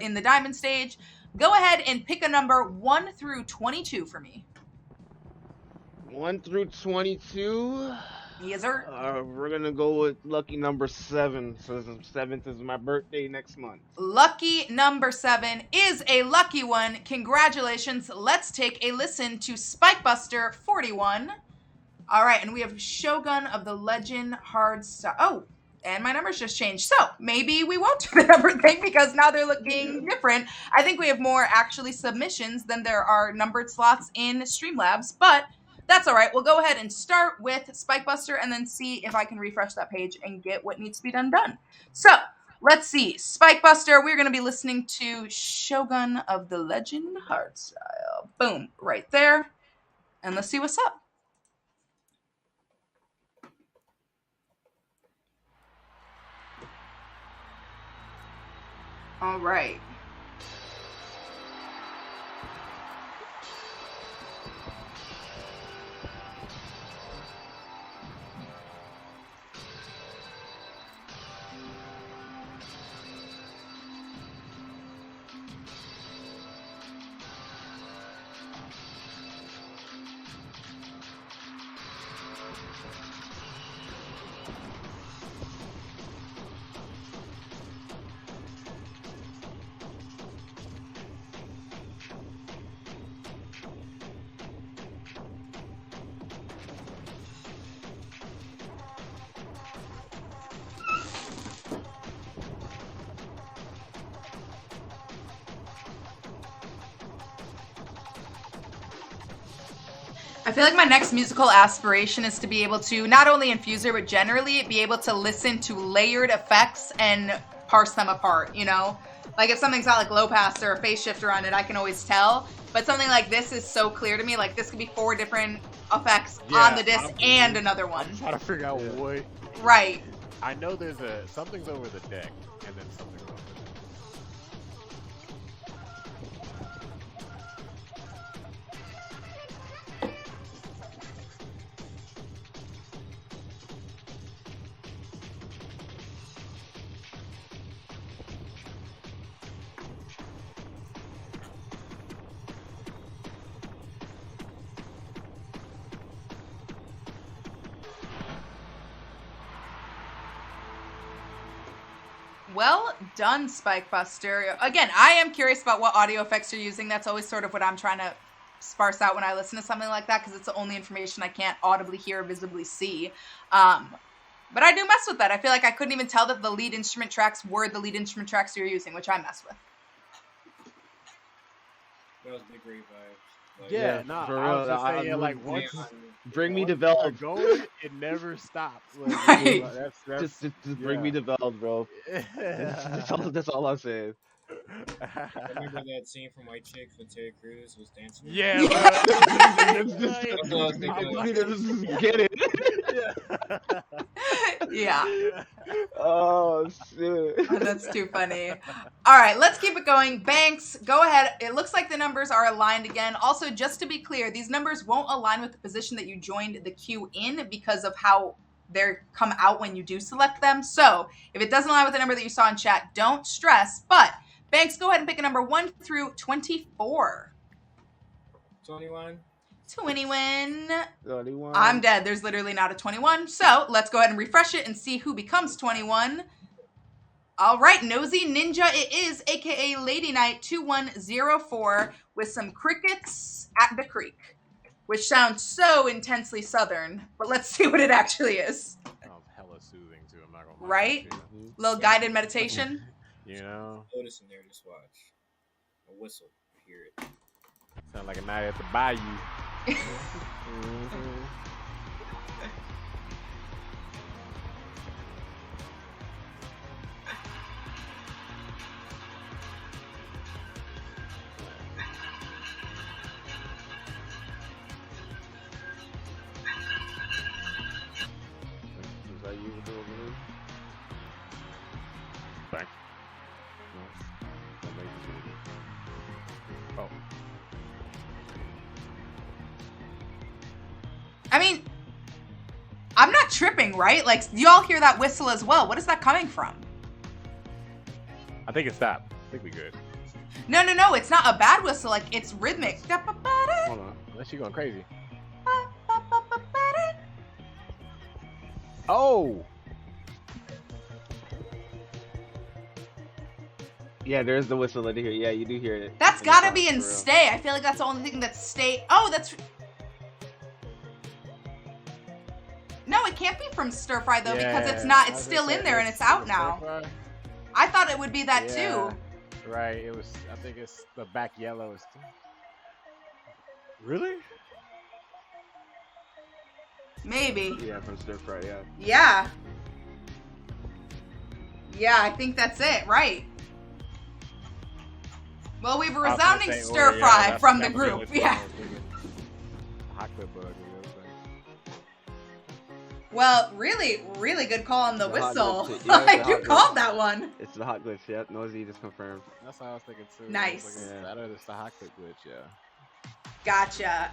in the diamond stage. Go ahead and pick a number 1 through 22 for me. 1 through 22. Yes, sir. We're gonna go with lucky number 7. So the 7th is my birthday next month. Lucky number 7 is a lucky one. Congratulations. Let's take a listen to Spikebuster 41. All right, and we have Shogun of the Legend Hard Style. Oh, and my numbers just changed. So maybe we won't do the number thing because now they're looking different. I think we have more actually submissions than there are numbered slots in Streamlabs, but that's all right. We'll go ahead and start with Spikebuster and then see if I can refresh that page and get what needs to be done. So let's see. Spikebuster, we're going to be listening to Shogun of the Legend Hardstyle. Boom, right there. And let's see what's up. All right. I feel like my next musical aspiration is to be able to, not only in FUSER, but generally be able to listen to layered effects and parse them apart, you know? Like if something's got like low pass or a phase shifter on it, I can always tell. But something like this is so clear to me. Like this could be 4 different effects on the disc and another one. I'm trying to figure out what. Right. I know there's something's over the deck and then something's over the deck. Well done, Spike Buster. Again, I am curious about what audio effects you're using. That's always sort of what I'm trying to sparse out when I listen to something like that, because it's the only information I can't audibly hear or visibly see. But I do mess with that. I feel like I couldn't even tell that the lead instrument tracks were the lead instrument tracks you're using, which I mess with. That was big great vibes. Like, Yeah, no, for I was real, just saying, yeah, like once Bring me once to Veld. you're going, it never stops. Like, Right. That's Just bring me to Veld, bro. That's all I'm saying. remember that scene from White Chicks when Terry Crews was dancing? Yeah, That's what I was thinking. Get it? Yeah. Oh shit. That's too funny. All right, let's keep it going. Banks, go ahead. It looks like the numbers are aligned again. Also, just to be clear, these numbers won't align with the position that you joined the queue in because of how they come out when you do select them. So if it doesn't align with the number that you saw in chat, don't stress. But Banks, go ahead and pick a number 1 through 24. 21. 21. 21. I'm dead. There's literally not a 21. So let's go ahead and refresh it and see who becomes 21. All right, Nosy Ninja it is, aka Lady Knight 2104 with some crickets at the creek, which sounds so intensely southern, but let's see what it actually is. Sounds hella soothing too. I'm not gonna lie. Right? Little guided meditation. You know, Notice in there, just watch. A whistle. Hear it. sound like a night at the bayou. Is that you with the balloon? Thanks. Oh. I mean, I'm not tripping, right? Like, you all hear that whistle as well. What is that coming from? I think it stopped. I think we good. No, it's not a bad whistle. Like, it's rhythmic. Hold on. Unless you going crazy. Oh! Yeah, there's the whistle in here. Yeah, you do hear it. That's In the gotta song, be in for real. Stay. I feel like that's the only thing that's Stay. Oh, that's... No, it can't be from Stir Fry, though, because it's not. It's still in there, and it's out now. I thought it would be that, too. Right, it was, I think it's the back yellow. Is really? Maybe. Yeah, from Stir Fry, yeah. Yeah. Yeah, I think that's it. Right. Well, we have a I was gonna resounding say, stir yeah, fry that's- from that the was group. only Yeah. thing I was thinking. Hot clip bug. Well, really, really good call on the The hot whistle. glitch, yeah, Like, the you hot called glitch. that one. It's the hot glitch, yeah. Nosy just confirmed. That's what I was thinking too. Nice. I was like, that or it's the hot clip glitch, yeah. Gotcha.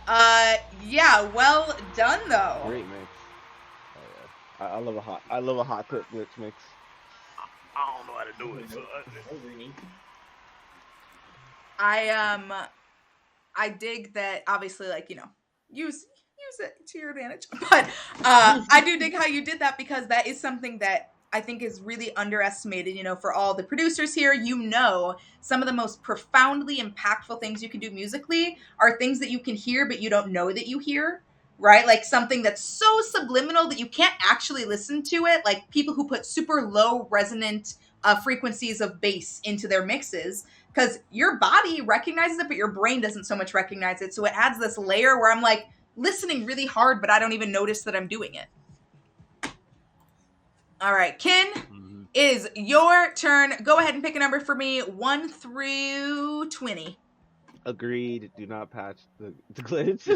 Yeah, well done, though. Great mix. Oh I love a hot clip glitch mix. yeah. I don't know how to do it. So I dig that, obviously, like, you know, use it to your advantage. But I do dig how you did that, because that is something that I think is really underestimated, you know, for all the producers here. You know, some of the most profoundly impactful things you can do musically are things that you can hear, but you don't know that you hear, right? Like something that's so subliminal that you can't actually listen to it. Like people who put super low resonant frequencies of bass into their mixes, because your body recognizes it, but your brain doesn't so much recognize it. So it adds this layer where I'm like, listening really hard, but I don't even notice that I'm doing it. All right, Kin, is your turn. Go ahead and pick a number for me, 1 through 20. Agreed. Do not patch the glitch.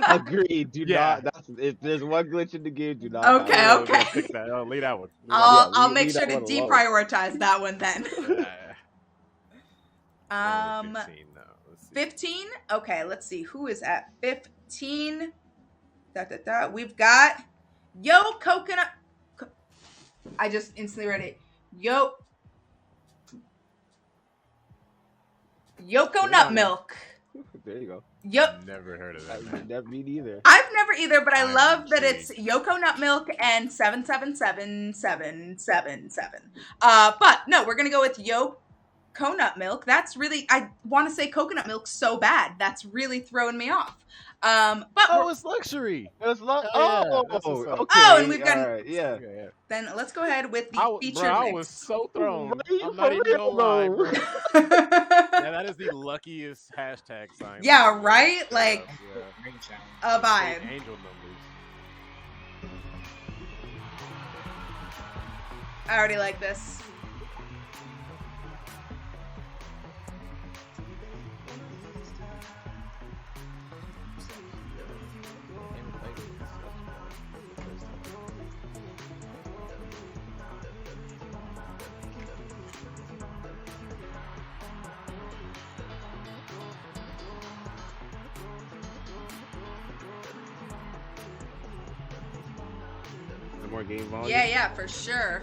Agreed. Do not. If there's one glitch in the game, do not. Okay, patch okay. Fix that. Oh, leave that one. I'll make leave sure that to one alone. deprioritize that one then. 15 now. Let's see. 15? Okay, let's see. Who is at 15? We've got Yo Coconut. I just instantly read it. Yoko Nut Milk. There you go. Yep. Never heard of that. Me neither. I've never either, but I I'm love that it's intrigued. Yoko Nut Milk and 777777. But no, we're gonna go with Yoko Nut Milk. That's really, I want to say coconut milk so bad. That's really throwing me off. But it's luxury. It was yeah, that's what's up. okay. Oh, and we've got- All right, yeah. then let's go ahead with the featured I mix. was so thrown. Right, I'm not for even gonna real, lie, though. bro. Yeah, that is the luckiest hashtag sign. Yeah, right? Like, yeah. Great challenge. a vibe. Angel numbers. I already like this. More game volume. Yeah, for sure.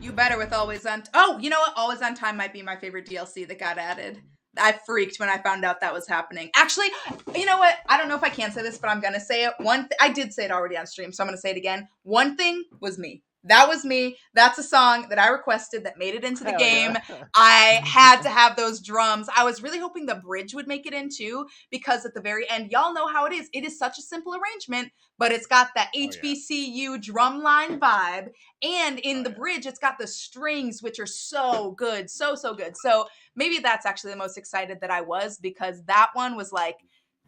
You better with Always On. Oh, you know what? Always On Time might be my favorite DLC that got added. I freaked when I found out that was happening. Actually, you know what? I don't know if I can say this, but I'm gonna say it. I did say it already on stream, so I'm gonna say it again. One thing was me. That was me. That's a song that I requested that made it into the game. Yeah. I had to have those drums. I was really hoping the bridge would make it in too, because at the very end, y'all know how it is. It is such a simple arrangement, but it's got that HBCU drum line vibe. And in the bridge, it's got the strings, which are so good. So good. So maybe that's actually the most excited that I was, because that one was like,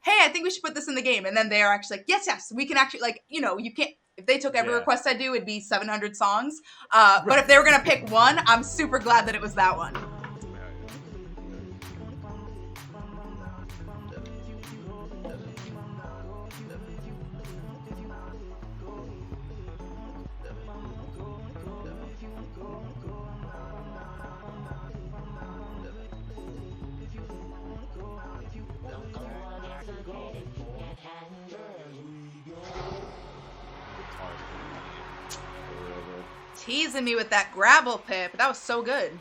hey, I think we should put this in the game. And then they're actually like, yes, we can actually, like, you know, you can't, if they took every request I do, it'd be 700 songs. But if they were going to pick one, I'm super glad that it was that one. Teasing me with that gravel pip. That was so good.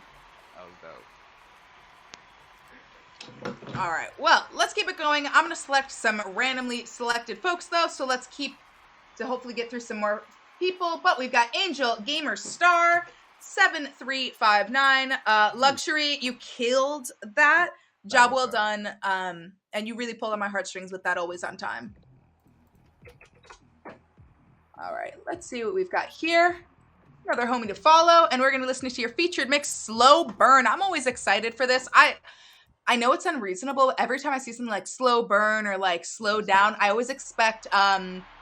That was dope. All right. Well, let's keep it going. I'm going to select some randomly selected folks, though. So let's keep to hopefully get through some more people. But we've got Angel Gamer Star 7359. Luxury, you killed that. Job well done. And you really pulled on my heartstrings with that Always On Time. All right. Let's see what we've got here. Another homie to follow, and we're going to be listening to your featured mix, Slow Burn. I'm always excited for this. I know it's unreasonable. Every time I see something like Slow Burn or like Slow Down, I always expect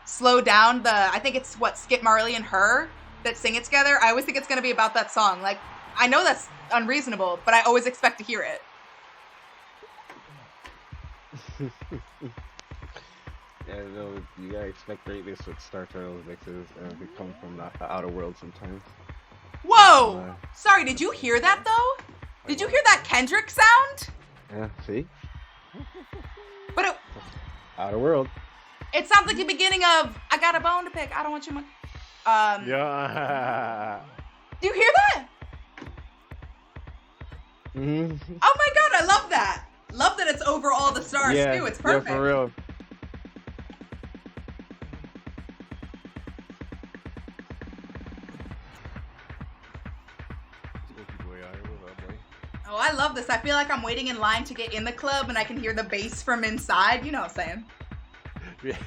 Slow Down, I think it's Skip Marley and Her that sing it together. I always think it's going to be about that song. Like, I know that's unreasonable, but I always expect to hear it. Yeah, no, you gotta expect greatness with Star Turtles mixes, and they come from the outer world sometimes. Whoa! Sorry, did you hear that though? Did you hear that Kendrick sound? Yeah, see? But Outer world. it sounds like the beginning of I Got a Bone to Pick. I don't want your money. Yeah. Do you hear that? Mm-hmm. Oh my god, I love that. Love that it's over all the stars too. It's perfect. Yeah, for real. Oh, I love this. I feel like I'm waiting in line to get in the club and I can hear the bass from inside. You know what I'm saying? Yeah.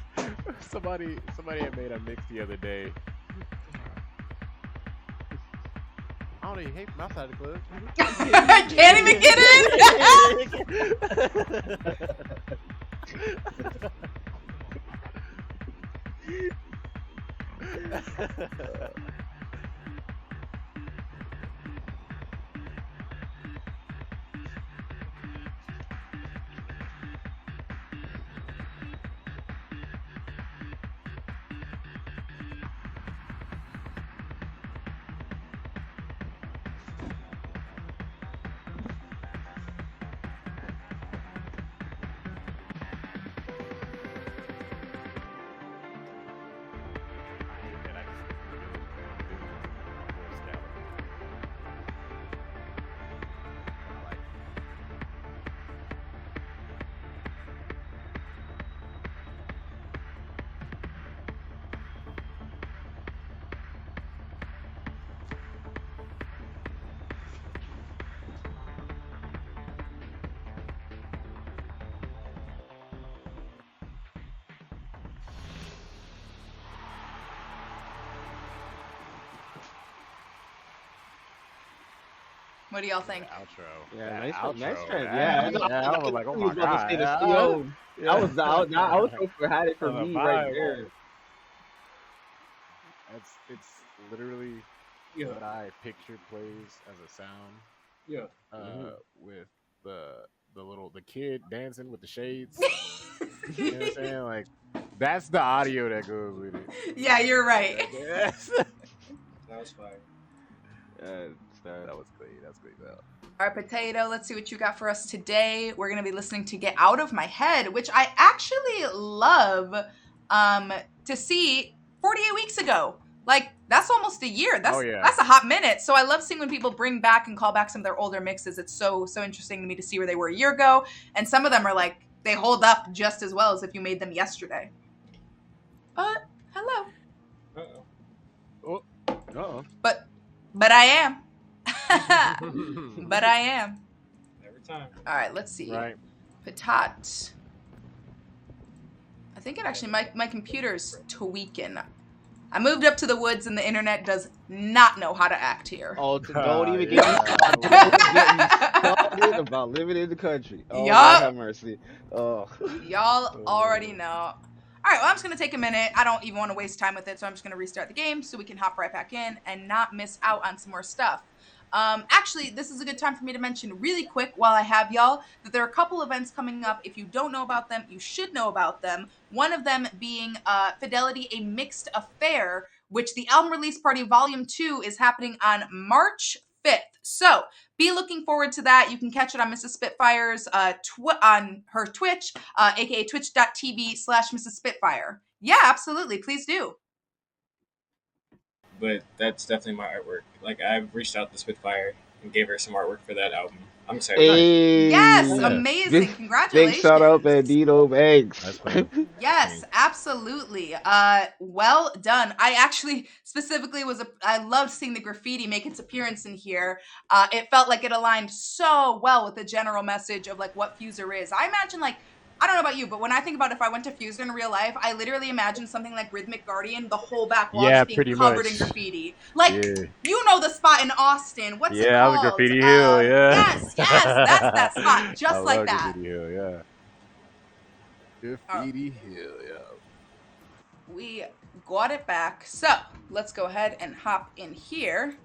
Somebody had made a mix the other day. I don't even hate from outside the club. I can't even get in. What do y'all think? Outro. Yeah, That nice outro. trend. Yeah, Yeah, I was like, oh I my was about to god. say the Yeah, CO. yeah. I was outro for had it for On the me right vibe. there. It's literally Yeah. what I pictured plays as a sound. Yeah. With the kid dancing with the shades. You know what I'm saying? Like that's the audio that goes with it. Yeah, you're right. Yes. That was fire. That was clean. That's clean though. All right, Potato, let's see what you got for us today. We're going to be listening to Get Out of My Head, which I actually love to see 48 weeks ago. Like, that's almost a year. That's a hot minute. So I love seeing when people bring back and call back some of their older mixes. It's so interesting to me to see where they were a year ago. And some of them are like, they hold up just as well as if you made them yesterday. Hello. Uh-oh. Uh-oh. But I am. But I am. Every time. All right, let's see. Right. Patat. I think it actually, my computer's tweaking. I moved up to the woods and the internet does not know how to act here. Oh, don't even get me started about living in the country. Oh, God have mercy. Oh. Y'all already know. All right, well, I'm just going to take a minute. I don't even want to waste time with it, so I'm just going to restart the game so we can hop right back in and not miss out on some more stuff. Actually, this is a good time for me to mention really quick while I have y'all that there are a couple events coming up. If you don't know about them, you should know about them. One of them being Fidelity, A Mixed Affair, which the album release party Volume 2 is happening on March 5th. So be looking forward to that. You can catch it on Mrs. Spitfire's on her Twitch, aka twitch.tv/Mrs. Spitfire. Yeah, absolutely. Please do. But that's definitely my artwork. Like, I've reached out to Spitfire and gave her some artwork for that album. I'm excited. Hey. Yes, amazing. Congratulations. Big shout out, Bandito Banks. Yes, absolutely. Well done. I actually specifically I loved seeing the graffiti make its appearance in here. It felt like it aligned so well with the general message of like what FUSER is. I imagine like, I don't know about you, but when I think about if I went to FUSER in real life, I literally imagine something like Rhythmic Guardian, the whole back wall just being covered in graffiti. Like, you know the spot in Austin. What's it called? Yeah, Graffiti Hill, yeah. Yes, that's that spot, just like that. Graffiti Hill, yeah. Graffiti Hill, yeah. We got it back. So, let's go ahead and hop in here.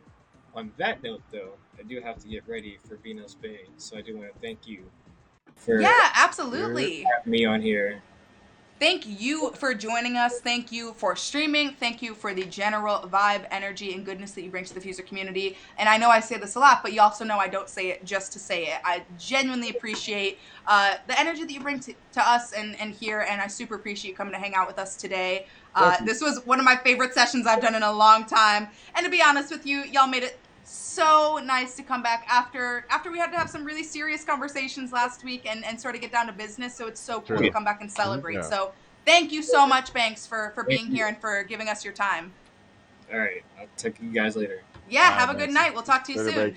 On that note, though, I do have to get ready for Venus Bay, so I do want to thank you for absolutely having me on here. Thank you for joining us. Thank you for streaming. Thank you for the general vibe, energy, and goodness that you bring to the FUSER community. And I know I say this a lot, but you also know I don't say it just to say it. I genuinely appreciate the energy that you bring to us and here, and I super appreciate you coming to hang out with us today. This was one of my favorite sessions I've done in a long time. And to be honest with you, y'all made it so nice to come back after we had to have some really serious conversations last week and sort of get down to business. So it's so cool to come back and celebrate. Yeah. So thank you so much, Banks, for being here and for giving us your time. All right. I'll talk to you guys later. Yeah, have a good night. We'll talk to you soon.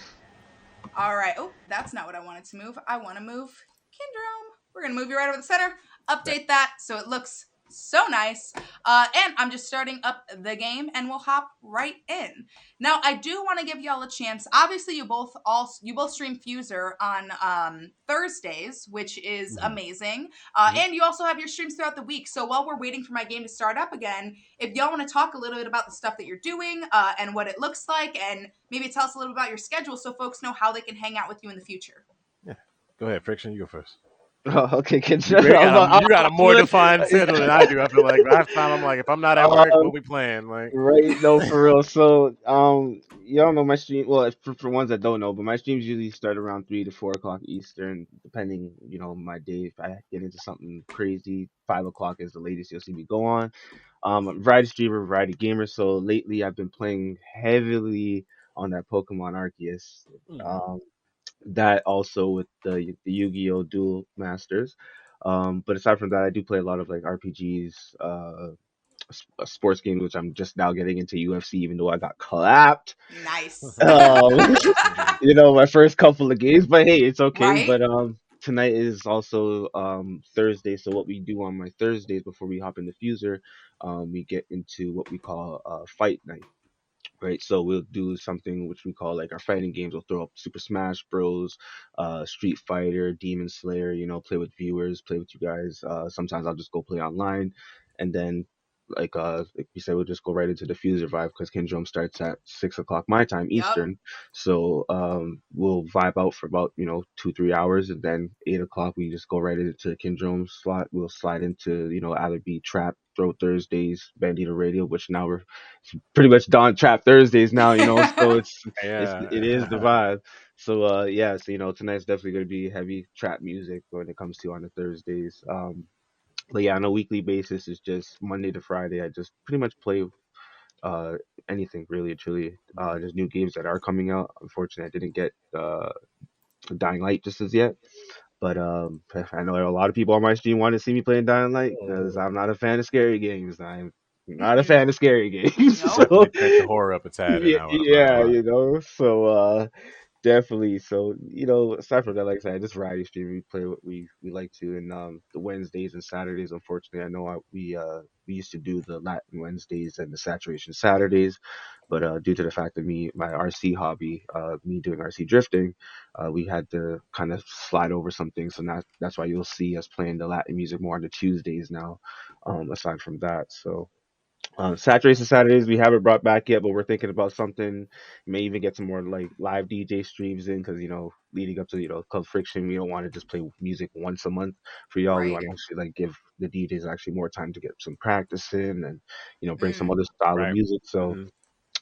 All right. Oh, that's not what I wanted to move. I want to move Kindrome. We're going to move you right over the center. Update that so it looks So nice. And I'm just starting up the game and we'll hop right in. Now, I do want to give y'all a chance. Obviously, you both stream FUSER on Thursdays, which is amazing. And you also have your streams throughout the week. So while we're waiting for my game to start up again, if y'all want to talk a little bit about the stuff that you're doing and what it looks like, and maybe tell us a little about your schedule so folks know how they can hang out with you in the future. Yeah. Go ahead, Friction. You go first. Oh, okay, good. You got a more defined schedule than I do. I feel like last time I'm like, if I'm not at work, what we playing? Like, Right, no, for real. So, y'all know my stream. Well, for ones that don't know, but my streams usually start around 3 to 4 o'clock Eastern, depending, my day. If I get into something crazy, 5 o'clock is the latest you'll see me go on. I'm a variety streamer, variety gamer. So lately, I've been playing heavily on that Pokemon Arceus. Um, that also with the Yu-Gi-Oh! Duel Masters. But aside from that, I do play a lot of like RPGs, sports games, which I'm just now getting into UFC, even though I got clapped. Nice. Um, my first couple of games, but hey, it's okay. Right? But tonight is also Thursday, so what we do on my Thursdays before we hop into Fuser, we get into what we call fight night. Right, so we'll do something which we call like our fighting games. We'll throw up Super Smash Bros, Street Fighter, Demon Slayer. Play with viewers, play with you guys. Sometimes I'll just go play online, and then like we said, we'll just go right into the Fuser vibe because Kindrum starts at 6 o'clock my time Yup. Eastern. So we'll vibe out for about 2-3 hours, and then 8 o'clock we just go right into Kindrum's slot. We'll slide into either be Trap Throw Thursdays, Bandito Radio, which now we're pretty much Dawn Trap Thursdays now, so it is the yeah. vibe. So yeah, so tonight's definitely gonna be heavy trap music when it comes to on the Thursdays. But yeah, on a weekly basis, it's just Monday to Friday. I just pretty much play uh anything really and truly. There's new games that are coming out. Unfortunately, I didn't get Dying Light just as yet. But I know a lot of people on my stream want to see me playing Dying Light because I'm not a fan of scary games. I'm not a fan of scary games. Nope. So They cranked the horror up a tad, and yeah, I'm not gonna yeah, lie. so definitely. So aside from that, like I said, I just variety stream. We play what we like to, and the Wednesdays and Saturdays. Unfortunately, I know we used to do the Latin Wednesdays and the Saturation Saturdays, but due to the fact of my RC hobby, me doing RC drifting, we had to kind of slide over some things. So now that's why you'll see us playing the Latin music more on the Tuesdays now. Aside from that, so. Saturation Saturdays we haven't brought back yet, but we're thinking about something. May even get some more like live DJ streams in because leading up to Club Friction, we don't want to just play music once a month for y'all. We Right. want to actually like give the DJs actually more time to get some practice in and bring some Mm. other style of Right. music. So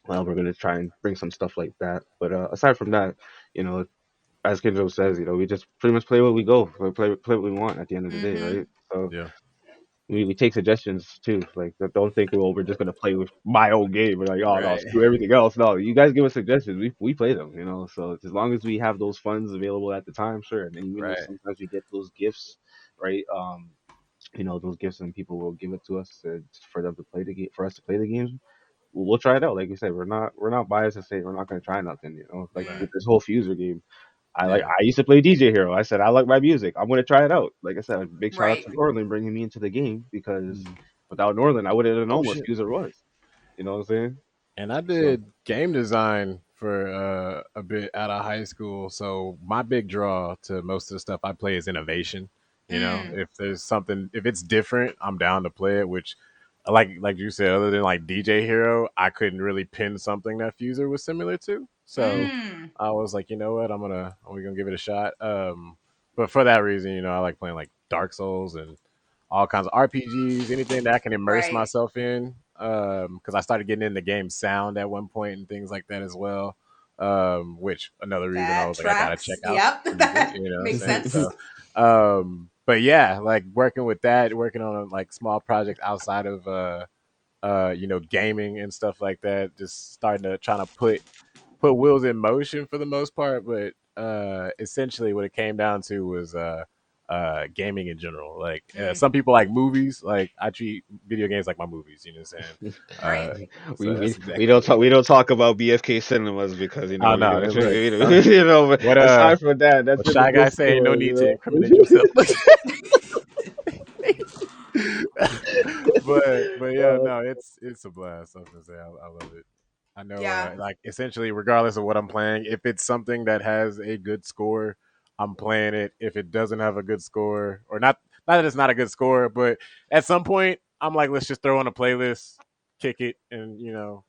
we're gonna try and bring some stuff like that. But aside from that, you know, as Kendra says, we just pretty much play what we go, play what we want at the end of the day, Mm-hmm. right? So Yeah. we take suggestions too. Like, don't think we're just gonna play with my own game. We're like, oh no, Right. screw everything else. No, you guys give us suggestions. We play them. So as long as we have those funds available at the time, sure. And then even though Right. sometimes we get those gifts, right? Those gifts and people will give it to us for them to play the game, for us to play the games. We'll try it out. Like you said, we're not biased to say we're not gonna try nothing. Like Right. with this whole Fuser game. Yeah. I used to play DJ Hero. I said I like my music. I'm gonna try it out. Like I said, a big shout out Right. to Norland bringing me into the game because Mhm. without Norland, I wouldn't have Oh known what shit. Fuser was. You know what I'm saying? And I So did game design for a bit out of high school. So my big draw to most of the stuff I play is innovation. Mm. If there's something, if it's different, I'm down to play it. Which, like you said, other than like DJ Hero, I couldn't really pin something that Fuser was similar to. So Mm. I was like, you know what, we're gonna give it a shot. But for that reason, I like playing like Dark Souls and all kinds of RPGs, anything that I can immerse Right. myself in. Because I started getting into game sound at one point and things like that as well. Which another reason I That was like, I gotta check tracks. out Yep. music. You know what I'm Makes saying? sense. But yeah, like working with that, working on like small projects outside of gaming and stuff like that. Just starting to trying to put wheels in motion for the most part, but essentially what it came down to was gaming in general. Like Mm. some people like movies. Like I treat video games like my movies. You know what I'm saying? Right. So that's we exactly don't what it talk is. we don't talk about BFK cinemas because Oh no, look. but What aside from that, that's what in the Shy Guy say? No Discord. need to incriminate yourself. but yeah, no, it's a blast. I was gonna say I love it. I know, Yeah. like essentially, regardless of what I'm playing, if it's something that has a good score, I'm playing it. If it doesn't have a good score, or not that it's not a good score, but at some point, I'm like, let's just throw on a playlist, kick it, and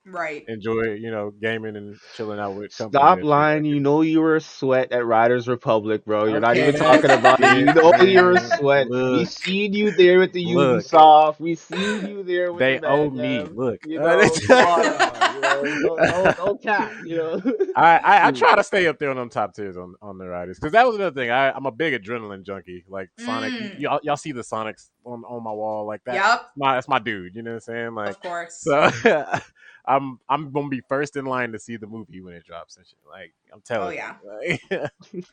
Right. enjoy, gaming and chilling out with company Stop and shit. lying. You know you were a sweat at Riders Republic, bro. You're not Okay, even that's talking about it. You know you're a different. sweat. We seen you there with the Look, Ubisoft. We seen you there with the they owe me. Bandcamp. Look, You know, come on now. You know, don't cap. You know. I try to stay up there on them top tiers on the riders because that was another thing. I'm a big adrenaline junkie. Like Sonic, Mm. y'all see the Sonics on my wall like that. Yep. That's my dude. You know what I'm saying? Like Of course. so, I'm gonna be first in line to see the movie when it drops and shit. Like I'm Oh telling yeah. you. Like,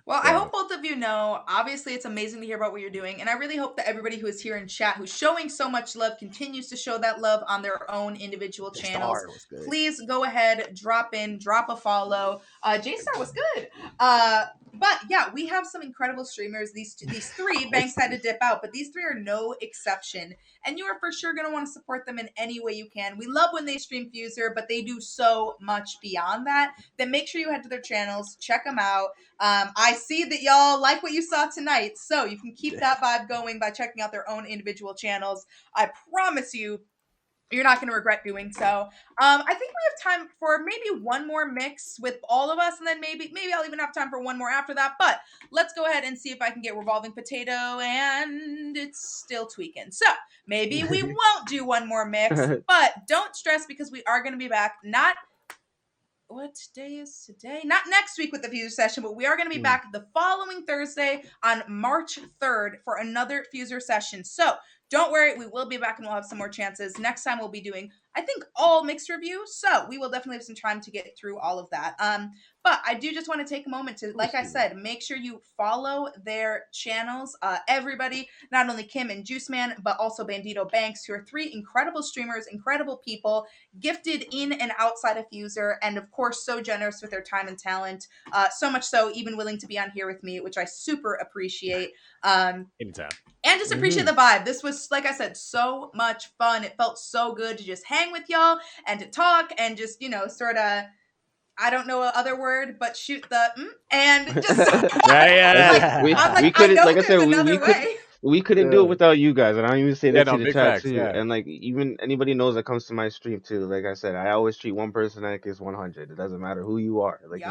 Well, I so hope both of you know, obviously, it's amazing to hear about what you're doing. And I really hope that everybody who is here in chat, who's showing so much love, continues to show that love on their own individual channels. Star was good. Please go ahead, drop a follow. J-Star was good. But yeah, we have some incredible streamers. These three, Banks had to dip out, but these three are no exception. And you are for sure going to want to support them in any way you can. We love when they stream FUSER, but they do so much beyond that. Then make sure you head to their channels, check them out. I see that y'all like what you saw tonight, so you can keep that vibe going by checking out their own individual channels. I promise you're not going to regret doing so. I think we have time for maybe one more mix with all of us, and then maybe I'll even have time for one more after that. But let's go ahead and see if I can get Revolving Potato, and it's still tweaking. So maybe we won't do one more mix, but don't stress because we are going to be back. Not what day is today? Not next week with the FUSER session, but we are going to be back the following Thursday on March 3rd for another FUSER session. So don't worry, we will be back and we'll have some more chances. Next time we'll be doing, I think, all mixed reviews. So we will definitely have some time to get through all of that. But I do just want to take a moment to, like I said, make sure you follow their channels. Everybody, not only Kim and Juice Man, but also Bandito Banks, who are three incredible streamers, incredible people, gifted in and outside of FUSER, and of course, so generous with their time and talent. So much so, even willing to be on here with me, which I super appreciate. anytime. And just appreciate the vibe. This was, like I said, so much fun. It felt so good to just hang with y'all and to talk and just, sort of, I don't know other word, but shoot the and just we couldn't, like I said, way. we couldn't do it without you guys, and I even say that to no, the big chat facts, too. yeah. And like even anybody knows that comes to my stream too. Like I said, I always treat one person like it's 100. It doesn't matter who you are. Like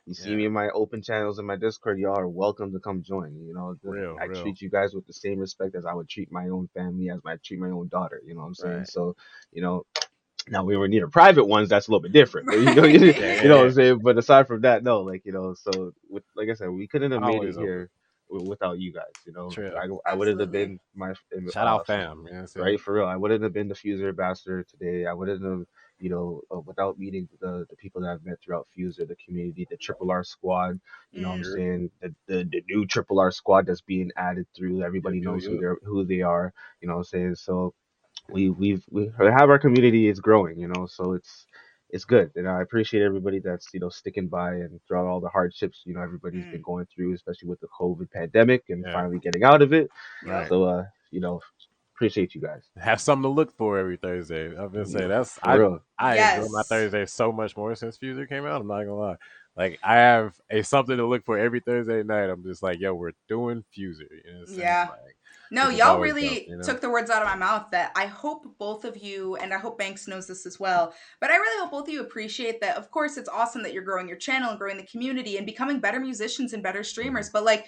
you see me in my open channels in my Discord, y'all are welcome to come join. I treat you guys with the same respect as I would treat my own family, as I treat my own daughter. You know what I'm saying? Right. So now we were near private ones. That's a little bit different, but you know what I'm saying. But aside from that, no, so like I said, we couldn't have made it here without you guys. I wouldn't have been shout out fam, right, for real. I wouldn't have been the FUSER ambassador today. I wouldn't have, without meeting the people that I've met throughout FUSER, the community, the Triple R squad. You know what I'm saying? The new Triple R squad that's being added through. Everybody knows who they are. You know what I'm saying? So we have our community is growing, so it's good, and I appreciate everybody that's sticking by and throughout all the hardships everybody's been going through, especially with the COVID pandemic and finally getting out of it. Right. So appreciate you guys. Have something to look for every Thursday. I'm gonna say I enjoy my Thursday so much more since FUSER came out. I'm not gonna lie. Like I have something to look for every Thursday night. I'm just like, yo, we're doing FUSER. No, y'all really took the words out of my mouth. That I hope both of you, and I hope Banks knows this as well, but I really hope both of you appreciate that. Of course, it's awesome that you're growing your channel and growing the community and becoming better musicians and better streamers, but like,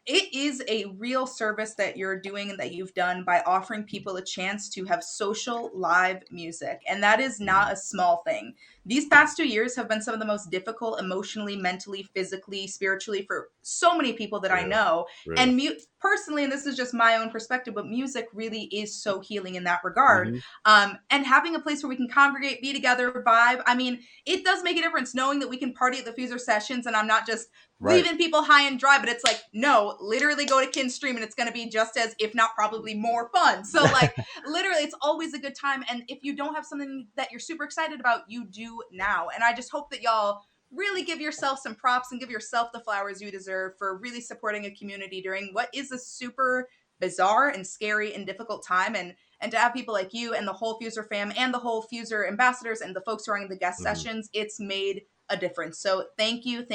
it is a real service that you're doing and that you've done by offering people a chance to have social live music. And that is not a small thing. These past 2 years have been some of the most difficult emotionally, mentally, physically, spiritually for so many people that I know. And personally, and this is just my own perspective, but music really is so healing in that regard. And having a place where we can congregate, be together, vibe. I mean, it does make a difference knowing that we can party at the FUSER sessions and I'm not just leaving people high and dry, but it's like, no, literally go to Kin's stream and it's going to be just as, if not probably more fun. So like literally it's always a good time. And if you don't have something that you're super excited about, you do now. And I just hope that y'all really give yourself some props and give yourself the flowers you deserve for really supporting a community during what is a super bizarre and scary and difficult time, and to have people like you and the whole FUSER fam and the whole FUSER ambassadors and the folks who are in the guest sessions, it's made a difference. So thank you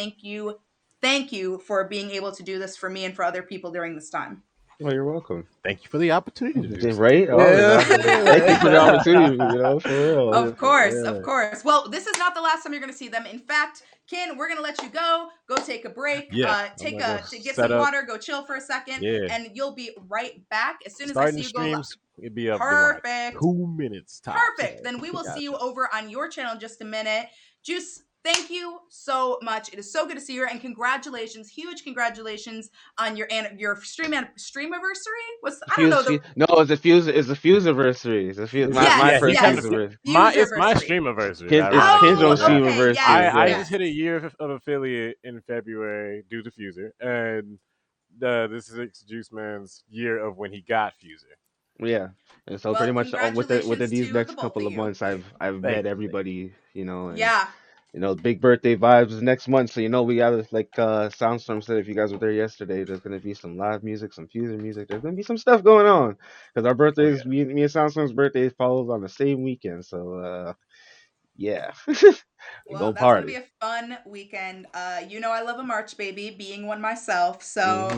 for being able to do this for me and for other people during this time. Well, you're welcome. Thank you for the opportunity to do so. Right? Oh, thank you for the opportunity, for real. Of course. Well, this is not the last time you're going to see them. In fact, Ken, we're going to let you go take a break, get some water, go chill for a second, and you'll be right back as soon as I see you go live. It'd be up Perfect. In like 2 minutes time. Perfect. Then we will see you over on your channel in just a minute. Juice, thank you so much. It is so good to see you, and congratulations, huge congratulations on your streamiversary. No, it's a FUSEiversary. It's my first FUSEiversary. It's my streamiversary. It's Kindrom's streamiversary. I just hit a year of affiliate in February due to FUSER, and this is Juice Man's year of when he got FUSER. Yeah, and so pretty much within these next couple of months, I've met everybody, and, big birthday vibes next month. So we got like Soundstorm said, if you guys were there yesterday, there's gonna be some live music, some FUSER music. There's gonna be some stuff going on because our birthdays, me and Soundstorm's birthday falls on the same weekend. So yeah. Well, that's going to be a fun weekend. I love a March baby, being one myself. So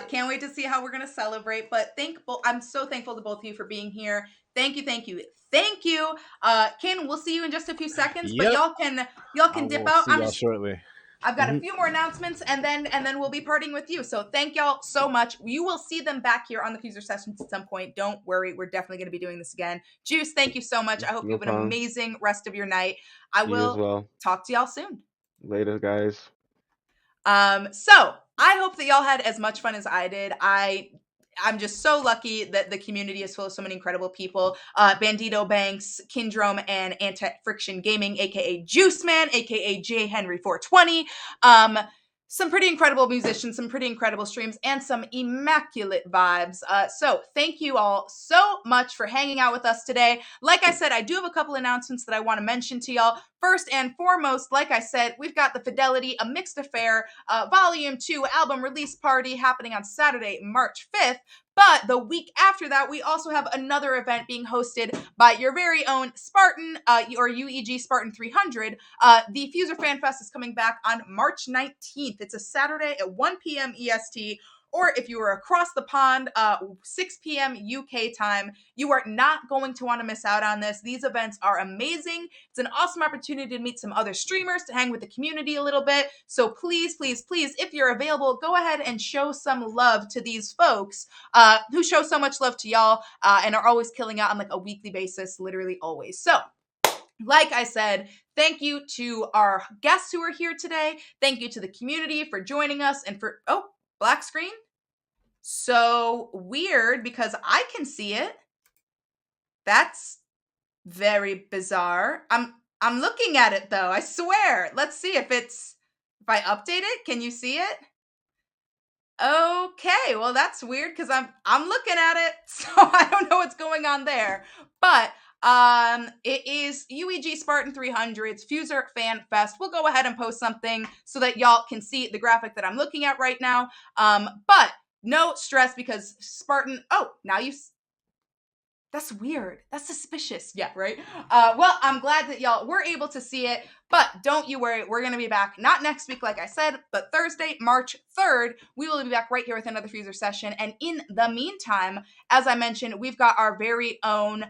can't wait to see how we're going to celebrate. But I'm so thankful to both of you for being here. Thank you. Ken, we'll see you in just a few seconds. But y'all can dip out. I'm shortly. I've got a few more announcements, and then we'll be partying with you. So thank y'all so much. You will see them back here on the FUSER sessions at some point. Don't worry. We're definitely going to be doing this again. Juice, thank you so much. I hope you have an amazing rest of your night. I will talk to y'all soon. Later, guys. So I hope that y'all had as much fun as I did. I'm just so lucky that the community is full of so many incredible people. Bandito Banks, Kindrome, and Anti-Friction Gaming, aka Juice Man, aka J Henry 420. Some pretty incredible musicians, some pretty incredible streams, and some immaculate vibes. So thank you all so much for hanging out with us today. Like I said, I do have a couple announcements that I want to mention to y'all. First and foremost, like I said, we've got the Fidelity, A Mixed Affair, Volume 2 album release party happening on Saturday, March 5th. But the week after that, we also have another event being hosted by your very own Spartan, or UEG Spartan 300. The FUSER Fan Fest is coming back on March 19th. It's a Saturday at 1 p.m. EST. Or if you are across the pond, 6 p.m. UK time, you are not going to want to miss out on this. These events are amazing. It's an awesome opportunity to meet some other streamers, to hang with the community a little bit. So please, if you're available, go ahead and show some love to these folks who show so much love to y'all and are always killing out on like a weekly basis, literally always. So like I said, thank you to our guests who are here today. Thank you to the community for joining us and for, black screen? So weird because I can see it. That's very bizarre. I'm looking at it though, I swear. Let's see if I update it, can you see it? Okay, well that's weird because I'm looking at it, so I don't know what's going on there. But it is UEG Spartan 300's FUSER Fan Fest. We'll go ahead and post something so that y'all can see the graphic that I'm looking at right now. But no stress because Spartan. That's weird. That's suspicious. Yeah, right? Well, I'm glad that y'all were able to see it, but don't you worry. We're going to be back, not next week, like I said, but Thursday, March 3rd, we will be back right here with another FUSER session. And in the meantime, as I mentioned, we've got our very own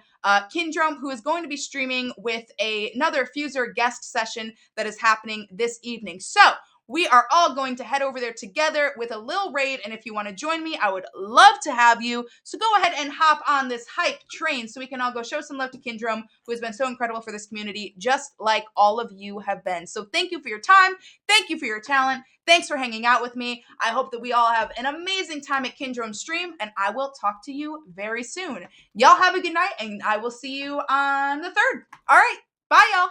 Kindrome, who is going to be streaming with another FUSER guest session that is happening this evening. So we are all going to head over there together with a little raid, and if you want to join me, I would love to have you. So go ahead and hop on this hype train so we can all go show some love to Kindrome, who has been so incredible for this community, just like all of you have been. So thank you for your time. Thank you for your talent. Thanks for hanging out with me. I hope that we all have an amazing time at Kindrome's stream, and I will talk to you very soon. Y'all have a good night, and I will see you on the 3rd. All right. Bye, y'all.